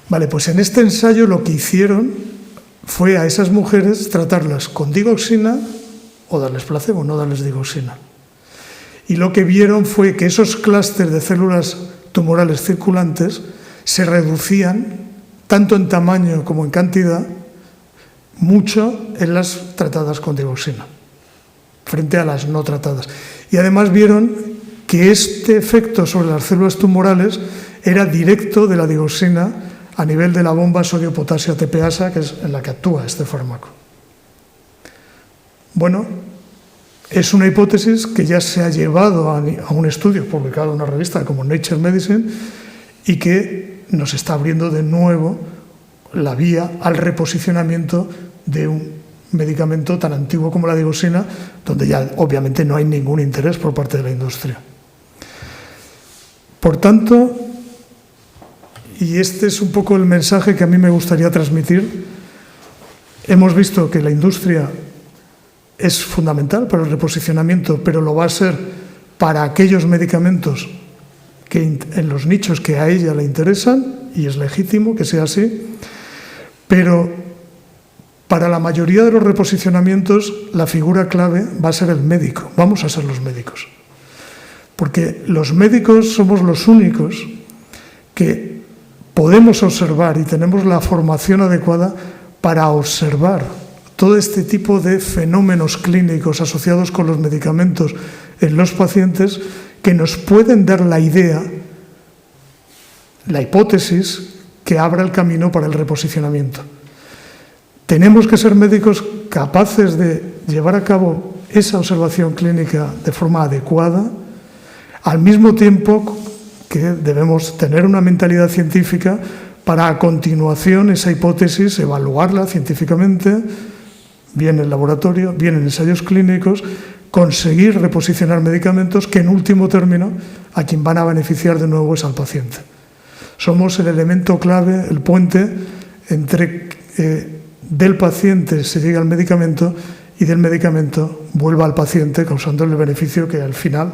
Vale, pues en este ensayo lo que hicieron fue a esas mujeres tratarlas con digoxina o darles placebo, no darles digoxina. Y lo que vieron fue que esos clústeres de células tumorales circulantes se reducían, tanto en tamaño como en cantidad, mucho en las tratadas con digoxina, frente a las no tratadas. Y además vieron que este efecto sobre las células tumorales era directo de la digoxina a nivel de la bomba sodio-potasio ATPasa, que es en la que actúa este fármaco. Bueno, es una hipótesis que ya se ha llevado a un estudio publicado en una revista como Nature Medicine y que nos está abriendo de nuevo la vía al reposicionamiento de un medicamento tan antiguo como la digoxina, donde ya obviamente no hay ningún interés por parte de la industria. Por tanto, y este es un poco el mensaje que a mí me gustaría transmitir, hemos visto que la industria es fundamental para el reposicionamiento, pero lo va a ser para aquellos medicamentos que en los nichos que a ella le interesan, y es legítimo que sea así, pero para la mayoría de los reposicionamientos la figura clave va a ser el médico, vamos a ser los médicos. Porque los médicos somos los únicos que podemos observar y tenemos la formación adecuada para observar todo este tipo de fenómenos clínicos asociados con los medicamentos en los pacientes que nos pueden dar la idea, la hipótesis que abra el camino para el reposicionamiento. Tenemos que ser médicos capaces de llevar a cabo esa observación clínica de forma adecuada, al mismo tiempo que debemos tener una mentalidad científica para a continuación esa hipótesis evaluarla científicamente, bien en laboratorio, bien en ensayos clínicos, conseguir reposicionar medicamentos que en último término a quien van a beneficiar de nuevo es al paciente. Somos el elemento clave, el puente entre del paciente se llega al medicamento y del medicamento vuelva al paciente causándole el beneficio que al final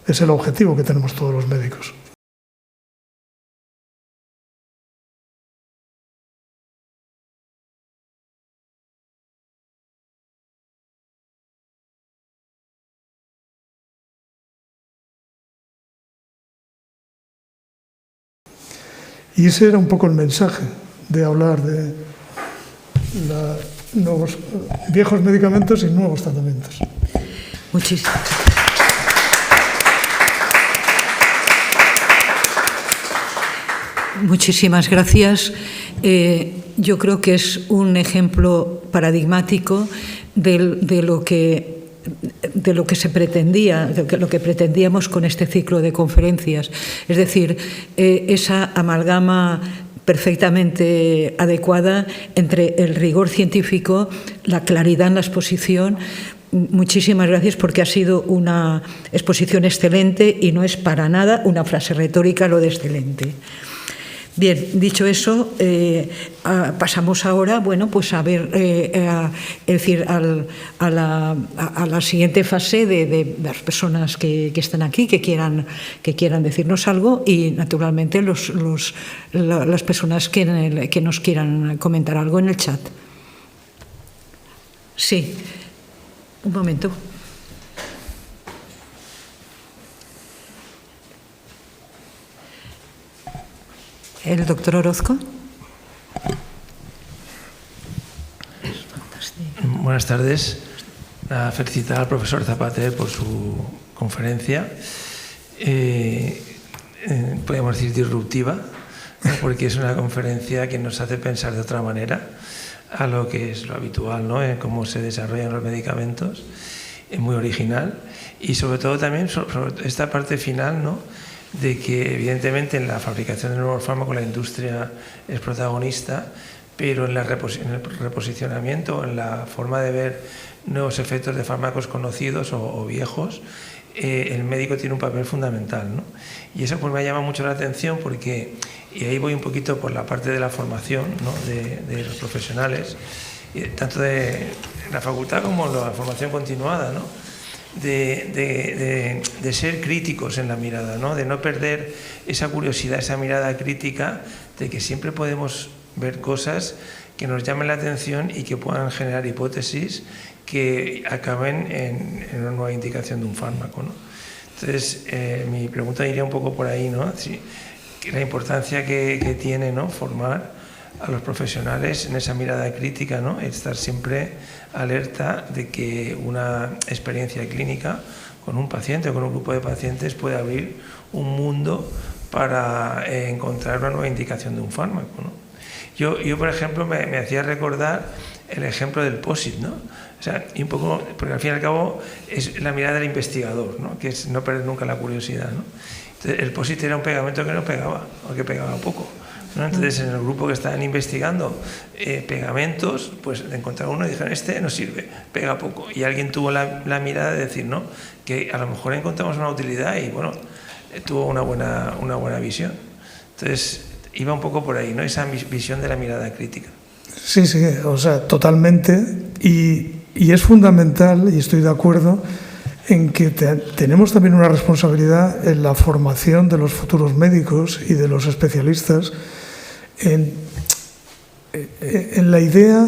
es el objetivo que tenemos todos los médicos. Y ese era un poco el mensaje de hablar de nuevos, viejos medicamentos y nuevos tratamientos. Muchísimas gracias. Yo creo que es un ejemplo paradigmático de lo que se pretendía, de lo que pretendíamos con este ciclo de conferencias. Es decir, esa amalgama perfectamente adecuada entre el rigor científico, la claridad en la exposición. Muchísimas gracias, porque ha sido una exposición excelente y no es para nada una frase retórica lo de excelente. Bien, dicho eso, pasamos ahora, bueno, pues a ver, es decir, a la siguiente fase de las personas que están aquí, que quieran decirnos algo, y naturalmente las personas que nos quieran comentar algo en el chat. Sí, un momento. El doctor Orozco. Buenas tardes. Felicitar al profesor Zapater por su conferencia. Podemos decir disruptiva, ¿no? Porque es una conferencia que nos hace pensar de otra manera a lo que es lo habitual, ¿no? En cómo se desarrollan los medicamentos. Es muy original. Y sobre todo también sobre esta parte final, ¿no? De que evidentemente en la fabricación de nuevos fármacos la industria es protagonista, pero en el reposicionamiento, en la forma de ver nuevos efectos de fármacos conocidos o viejos, el médico tiene un papel fundamental, ¿no? Y eso pues me llama mucho la atención porque, y ahí voy un poquito por la parte de la formación, ¿no? de los profesionales, tanto de la facultad como la formación continuada, ¿no? De ser críticos en la mirada, ¿no? De no perder esa curiosidad, esa mirada crítica, de que siempre podemos ver cosas que nos llamen la atención y que puedan generar hipótesis que acaben en una nueva indicación de un fármaco, ¿no? Entonces, mi pregunta iría un poco por ahí, ¿no? La importancia que tiene, ¿no? Formar a los profesionales en esa mirada crítica, ¿no? Estar siempre alerta de que una experiencia clínica con un paciente o con un grupo de pacientes puede abrir un mundo para encontrar una nueva indicación de un fármaco, ¿no? Yo por ejemplo, me hacía recordar el ejemplo del POSIT, ¿no? O sea, y un poco, porque al fin y al cabo es la mirada del investigador, ¿no? Que es no perder nunca la curiosidad, ¿no? Entonces, el POSIT era un pegamento que no pegaba, o que pegaba poco, ¿no? Entonces, en el grupo que estaban investigando pegamentos, pues encontraron uno y dijeron, este no sirve, pega poco. Y alguien tuvo la mirada de decir, no, que a lo mejor encontramos una utilidad y, bueno, tuvo una buena visión. Entonces, iba un poco por ahí, ¿no? Esa visión de la mirada crítica. Sí, o sea, totalmente. Y es fundamental, y estoy de acuerdo, en que tenemos también una responsabilidad en la formación de los futuros médicos y de los especialistas en la idea,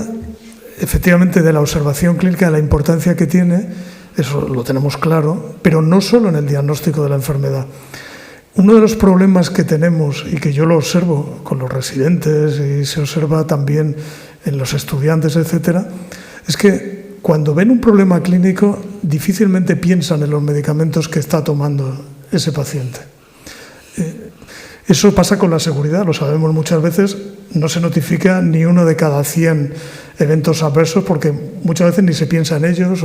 efectivamente, de la observación clínica, de la importancia que tiene, eso lo tenemos claro, pero no solo en el diagnóstico de la enfermedad. Uno de los problemas que tenemos, y que yo lo observo con los residentes y se observa también en los estudiantes, etcétera, es que cuando ven un problema clínico difícilmente piensan en los medicamentos que está tomando ese paciente. Eso pasa con la seguridad, lo sabemos muchas veces, no se notifica ni uno de cada 100 eventos adversos porque muchas veces ni se piensa en ellos.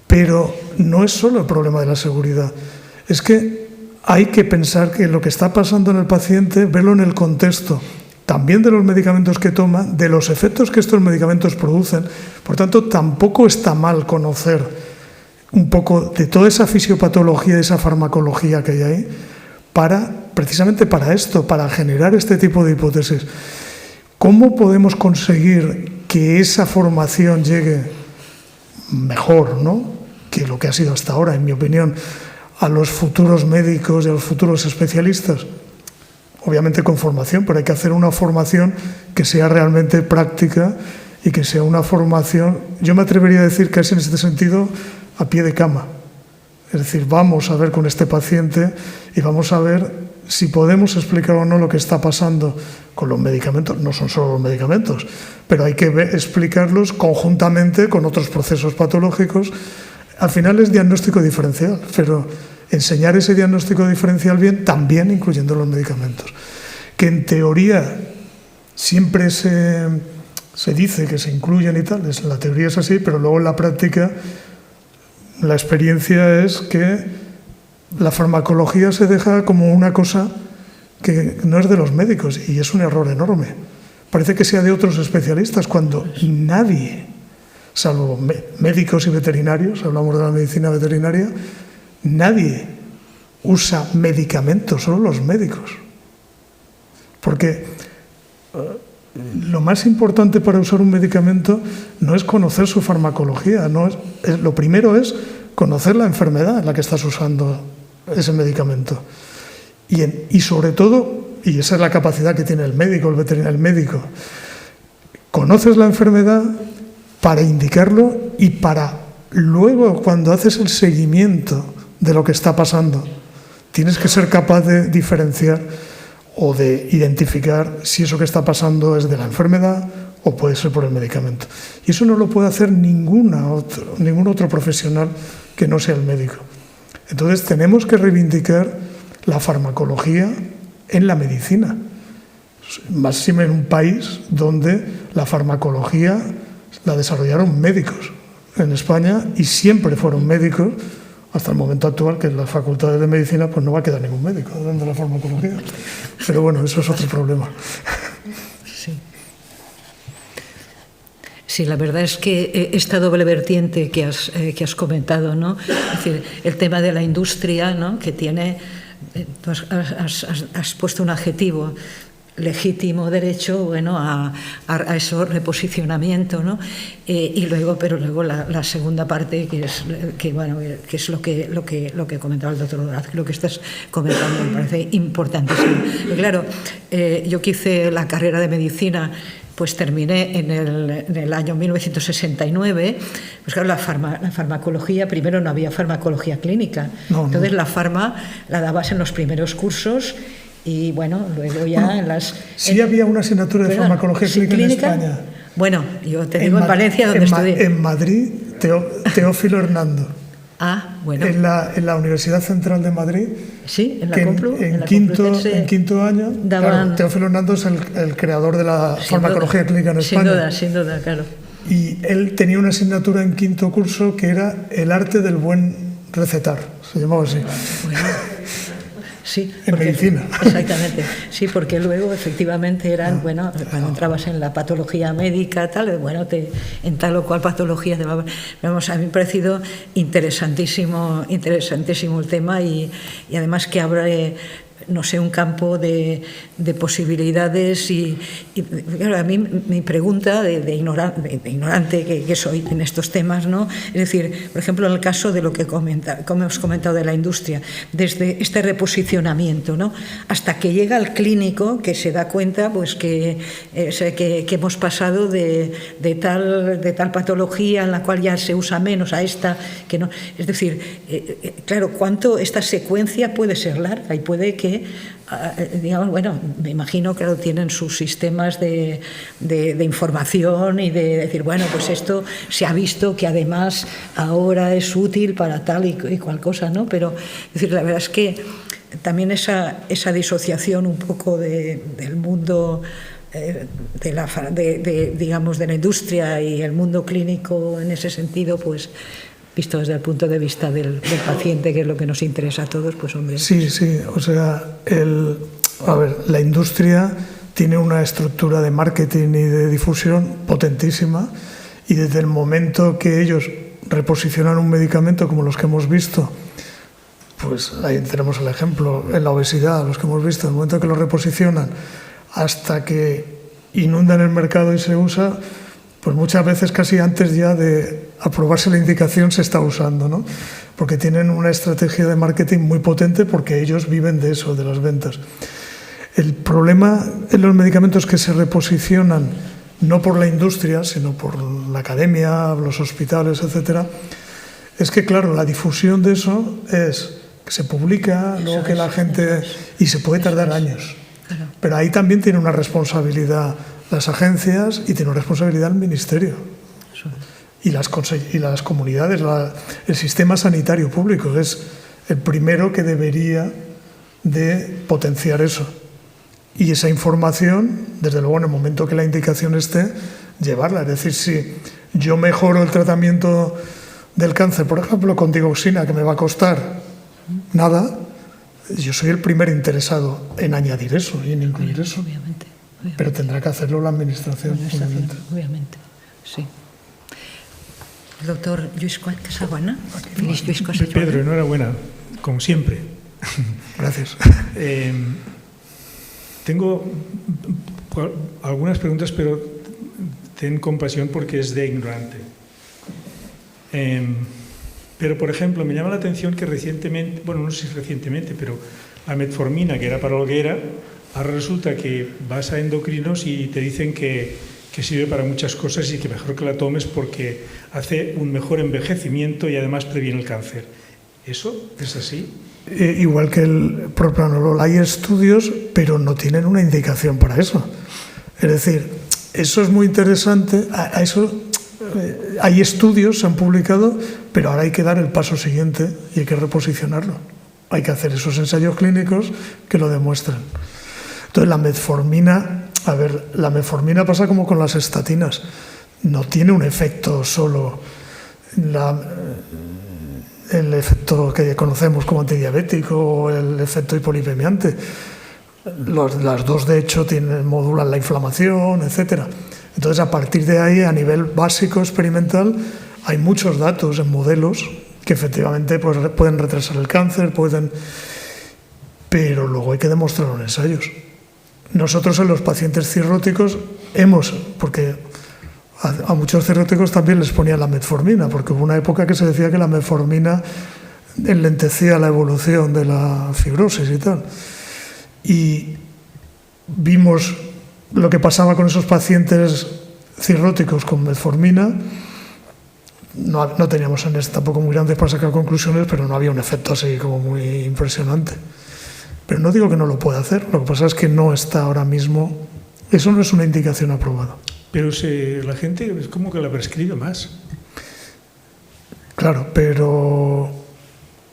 Pero no es solo el problema de la seguridad, es que hay que pensar que lo que está pasando en el paciente, verlo en el contexto también de los medicamentos que toma, de los efectos que estos medicamentos producen. Por tanto, tampoco está mal conocer un poco de toda esa fisiopatología, esa farmacología que hay ahí, precisamente para esto, para generar este tipo de hipótesis. ¿Cómo podemos conseguir que esa formación llegue mejor, ¿no?, que lo que ha sido hasta ahora, en mi opinión, a los futuros médicos y a los futuros especialistas? Obviamente con formación, pero hay que hacer una formación que sea realmente práctica y que sea una formación, yo me atrevería a decir que es en este sentido a pie de cama. Es decir, vamos a ver con este paciente y vamos a ver si podemos explicar o no lo que está pasando con los medicamentos. No son solo los medicamentos, pero hay que explicarlos conjuntamente con otros procesos patológicos. Al final es diagnóstico diferencial, pero enseñar ese diagnóstico diferencial bien, también incluyendo los medicamentos. Que en teoría siempre se dice que se incluyen y tal, la teoría es así, pero luego en la práctica la experiencia es que la farmacología se deja como una cosa que no es de los médicos, y es un error enorme. Parece que sea de otros especialistas, cuando nadie, salvo médicos y veterinarios, hablamos de la medicina veterinaria, nadie usa medicamentos, solo los médicos. Porque lo más importante para usar un medicamento no es conocer su farmacología, lo primero es conocer la enfermedad en la que estás usando ese medicamento. Y sobre todo, y esa es la capacidad que tiene el médico, el veterinario, el médico, conoces la enfermedad para indicarlo y para luego, cuando haces el seguimiento de lo que está pasando, tienes que ser capaz de diferenciar o de identificar si eso que está pasando es de la enfermedad o puede ser por el medicamento. Y eso no lo puede hacer ningún otro profesional que no sea el médico. Entonces tenemos que reivindicar la farmacología en la medicina, más en un país donde la farmacología la desarrollaron médicos en España, y siempre fueron médicos hasta el momento actual, que en las facultades de medicina pues no va a quedar ningún médico dando la farmacología. Pero bueno, eso es otro problema. Sí, la verdad es que esta doble vertiente que has comentado, ¿no? Es decir, el tema de la industria, ¿no? Que tiene, tú has puesto un adjetivo, legítimo derecho, bueno, a ese reposicionamiento, ¿no? Pero luego la segunda parte, que es lo que comentaba el doctor Duraz, lo que estás comentando me parece importantísimo. Y claro, yo que hice la carrera de medicina, pues terminé en el año 1969, pues claro, la farmacología, primero no había farmacología clínica, entonces la farma la dabas en los primeros cursos. Y bueno, luego ya en las... Sí había una asignatura de farmacología clínica en España. Bueno, yo te digo en Valencia, donde estudié. En Madrid, Teófilo Hernando. Ah, bueno. En la Universidad Central de Madrid. Sí, en la Complu. En quinto año, claro, Teófilo Hernando es el creador de la farmacología clínica en España. Sin duda, claro. Y él tenía una asignatura en quinto curso que era el arte del buen recetar, se llamaba así. Bueno. Sí, en medicina. Exactamente. Sí, porque luego efectivamente eran, bueno, cuando entrabas en la patología médica, tal, bueno, en tal o cual patología, vamos, a mí me ha parecido interesantísimo el tema, y además que abre, no sé, un campo de posibilidades y claro, a mí mi pregunta de ignorante que soy en estos temas, ¿no? Es decir, por ejemplo, en el caso de lo que hemos comentado de la industria, desde este reposicionamiento, ¿no? Hasta que llega al clínico, que se da cuenta pues que hemos pasado de tal patología en la cual ya se usa menos a esta que no. Es decir, claro, cuánto esta secuencia puede ser larga y puede que, digamos, bueno, me imagino que tienen sus sistemas de información y de decir, bueno, pues esto se ha visto que además ahora es útil para tal y cual cosa, ¿no? Pero es decir, la verdad es que también esa disociación un poco del mundo digamos, de la industria y el mundo clínico en ese sentido, pues visto desde el punto de vista del paciente, que es lo que nos interesa a todos, pues hombre. Sí, o sea, la industria tiene una estructura de marketing y de difusión potentísima, y desde el momento que ellos reposicionan un medicamento como los que hemos visto, pues ahí tenemos el ejemplo en la obesidad, los que hemos visto, el momento que lo reposicionan hasta que inundan el mercado y se usa, pues muchas veces casi antes ya de aprobarse la indicación se está usando, ¿no? Porque tienen una estrategia de marketing muy potente, porque ellos viven de eso, de las ventas. El problema en los medicamentos que se reposicionan no por la industria, sino por la academia, los hospitales, etcétera, es que, claro, la difusión de eso es que se publica, luego que la gente... y se puede tardar años. Claro. Pero ahí también tiene una responsabilidad las agencias y tiene una responsabilidad el Ministerio. Y las comunidades, el sistema sanitario público es el primero que debería de potenciar eso. Y esa información, desde luego en el momento que la indicación esté, llevarla. Es decir, si yo mejoro el tratamiento del cáncer, por ejemplo, con digoxina, que me va a costar nada, yo soy el primer interesado en añadir eso y en incluir eso. Obviamente. Pero tendrá que hacerlo la Administración. Obviamente, sí. Doctor Lluís Casaguana. Lluís Casaguana. Pedro, enhorabuena, como siempre. Gracias. Tengo algunas preguntas, pero ten compasión porque es de ignorante. Pero, por ejemplo, me llama la atención que recientemente, bueno, no sé si recientemente, pero la metformina, que era para lo que era, ahora resulta que vas a endocrinos y te dicen que sirve para muchas cosas y que mejor que la tomes porque hace un mejor envejecimiento y además previene el cáncer. ¿Eso es así? Igual que el propranolol, hay estudios, pero no tienen una indicación para eso. Es decir, eso es muy interesante. Hay estudios, se han publicado, pero ahora hay que dar el paso siguiente y hay que reposicionarlo. Hay que hacer esos ensayos clínicos que lo demuestren. Entonces, la metformina, la metformina pasa como con las estatinas. No tiene un efecto solo, el efecto que conocemos como antidiabético o el efecto hipolipemiante. Las dos, de hecho, modulan la inflamación, etcétera. Entonces, a partir de ahí, a nivel básico, experimental, hay muchos datos en modelos que efectivamente pues, pueden retrasar el cáncer, pero luego hay que demostrarlo en ensayos. Nosotros en los pacientes cirróticos porque a muchos cirróticos también les ponían la metformina, porque hubo una época que se decía que la metformina enlentecía la evolución de la fibrosis y tal. Y vimos lo que pasaba con esos pacientes cirróticos con metformina. No teníamos en tampoco muy grandes para sacar conclusiones, pero no había un efecto así como muy impresionante. Pero no digo que no lo pueda hacer, lo que pasa es que no está ahora mismo, eso no es una indicación aprobada. Pero la gente es como que la prescribe más. Claro, pero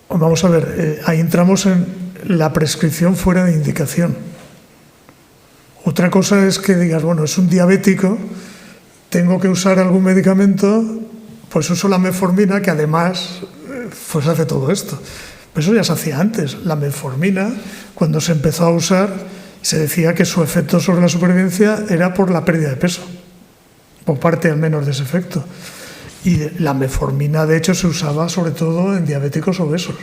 vamos a ver, ahí entramos en la prescripción fuera de indicación. Otra cosa es que digas, bueno, es un diabético, tengo que usar algún medicamento, pues uso la metformina, que además pues hace todo esto. Pero eso ya se hacía antes. La metformina, cuando se empezó a usar, se decía que su efecto sobre la supervivencia era por la pérdida de peso, por parte al menos de ese efecto. Y la metformina, de hecho, se usaba sobre todo en diabéticos obesos,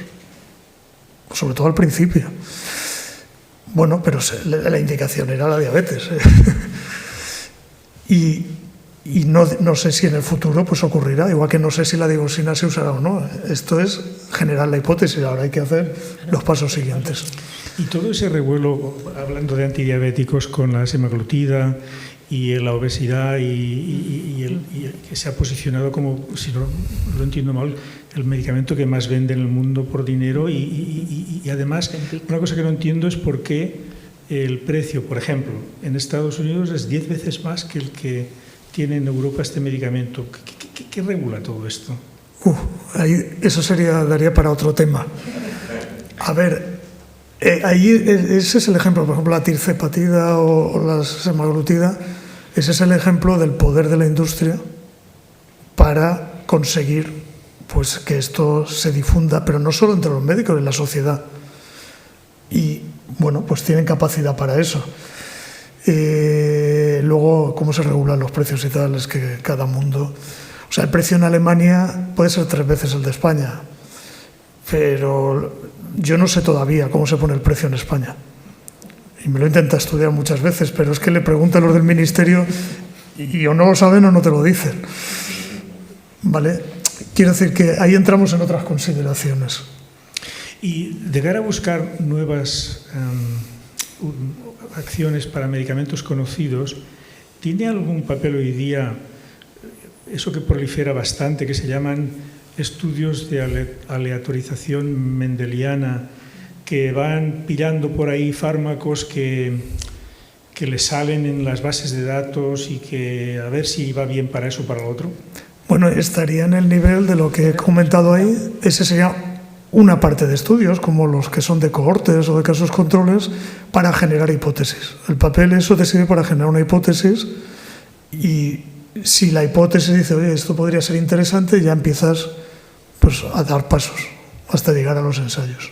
sobre todo al principio. Bueno, pero la indicación era la diabetes. Y no sé si en el futuro pues ocurrirá, igual que no sé si la digoxina se usará o no. Esto es generar la hipótesis, ahora hay que hacer los pasos siguientes. Y todo ese revuelo, hablando de antidiabéticos con la semaglutida y la obesidad y que se ha posicionado como, si no lo entiendo mal, el medicamento que más vende en el mundo por dinero y además una cosa que no entiendo es por qué el precio, por ejemplo, en Estados Unidos es 10 veces más que el que tiene en Europa este medicamento. ¿Qué regula todo esto? Eso daría para otro tema. A ver, ahí ese es el ejemplo, por ejemplo, la tirzepatida o la semaglutida, ese es el ejemplo del poder de la industria para conseguir pues, que esto se difunda, pero no solo entre los médicos, en la sociedad. Y, bueno, pues tienen capacidad para eso. Luego, cómo se regulan los precios y tal, es que cada mundo... O sea, el precio en Alemania puede ser 3 veces el de España, pero yo no sé todavía cómo se pone el precio en España. Y me lo intenta estudiar muchas veces, pero es que le preguntan a los del ministerio y o no lo saben o no te lo dicen. ¿Vale? Quiero decir que ahí entramos en otras consideraciones. Y de cara a buscar nuevas acciones para medicamentos conocidos, ¿tiene algún papel hoy día eso que prolifera bastante, que se llaman estudios de aleatorización mendeliana que van pillando por ahí fármacos que le salen en las bases de datos y que a ver si va bien para eso o para lo otro? Bueno, estaría en el nivel de lo que he comentado ahí. Ese sería una parte de estudios, como los que son de cohortes o de casos controles, para generar hipótesis. El papel eso te sirve para generar una hipótesis, y si la hipótesis dice, oye, esto podría ser interesante, ya empiezas pues a dar pasos hasta llegar a los ensayos.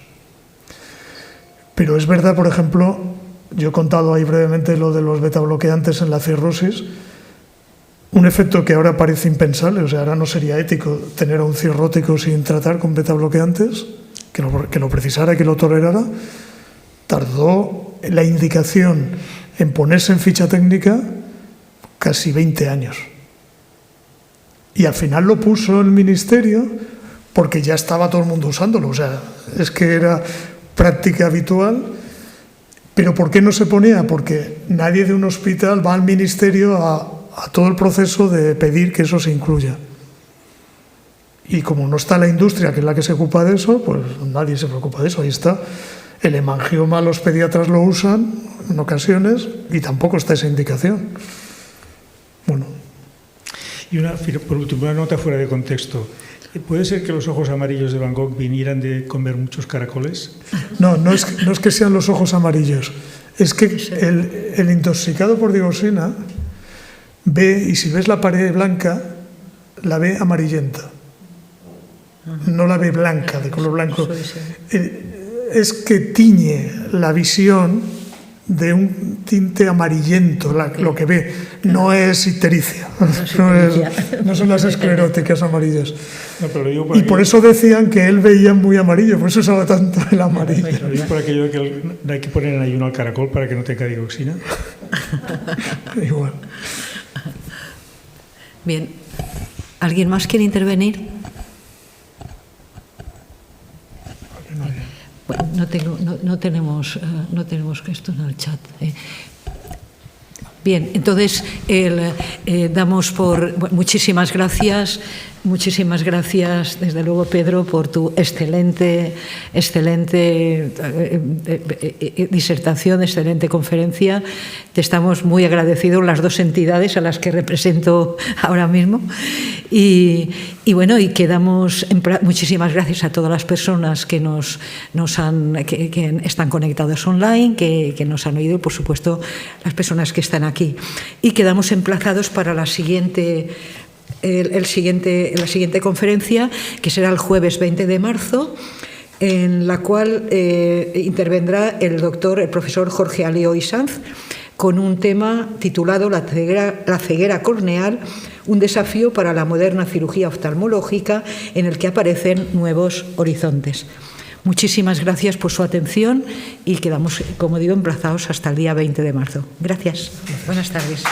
Pero es verdad, por ejemplo, yo he contado ahí brevemente lo de los betabloqueantes en la cirrosis, un efecto que ahora parece impensable, o sea, ahora no sería ético tener a un cirrótico sin tratar con betabloqueantes, que lo precisara y que lo tolerara. Tardó la indicación en ponerse en ficha técnica casi 20 años. Y al final lo puso el ministerio porque ya estaba todo el mundo usándolo, o sea, es que era práctica habitual. ¿Pero por qué no se ponía? Porque nadie de un hospital va al ministerio a todo el proceso de pedir que eso se incluya. Y como no está la industria, que es la que se ocupa de eso, pues nadie se preocupa de eso. Ahí está. El hemangioma, los pediatras lo usan en ocasiones y tampoco está esa indicación. Bueno. Y por último, una nota fuera de contexto. ¿Puede ser que los ojos amarillos de Van Gogh vinieran de comer muchos caracoles? No es que sean los ojos amarillos. Es que el intoxicado por dioxina ve, y si ves la pared blanca, la ve amarillenta. No la ve blanca, de color blanco. Es que tiñe la visión de un tinte amarillento, lo que ve. No es ictericia, no son las escleróticas amarillas. No, pero lo digo y por eso decían que él veía muy amarillo, por eso usaba tanto el amarillo. Lo digo por aquello de que no hay que poner en ayuno al caracol para que no tenga dioxina. Igual. Bien, ¿alguien más quiere intervenir? Bueno, no tenemos esto en el chat. Bien, entonces damos por muchísimas gracias desde luego, Pedro, por tu excelente disertación, excelente conferencia. Te estamos muy agradecidos las dos entidades a las que represento ahora mismo. Y bueno, y quedamos muchísimas gracias a todas las personas que que están conectadas online, que nos han oído, y por supuesto las personas que están aquí. Y quedamos emplazados para la siguiente conferencia, que será el jueves 20 de marzo, en la cual intervendrá el profesor Jorge Alio Isanz, con un tema titulado La ceguera corneal, un desafío para la moderna cirugía oftalmológica, en el que aparecen nuevos horizontes. Muchísimas gracias por su atención y quedamos, como digo, emplazados hasta el día 20 de marzo. Gracias. Buenas tardes.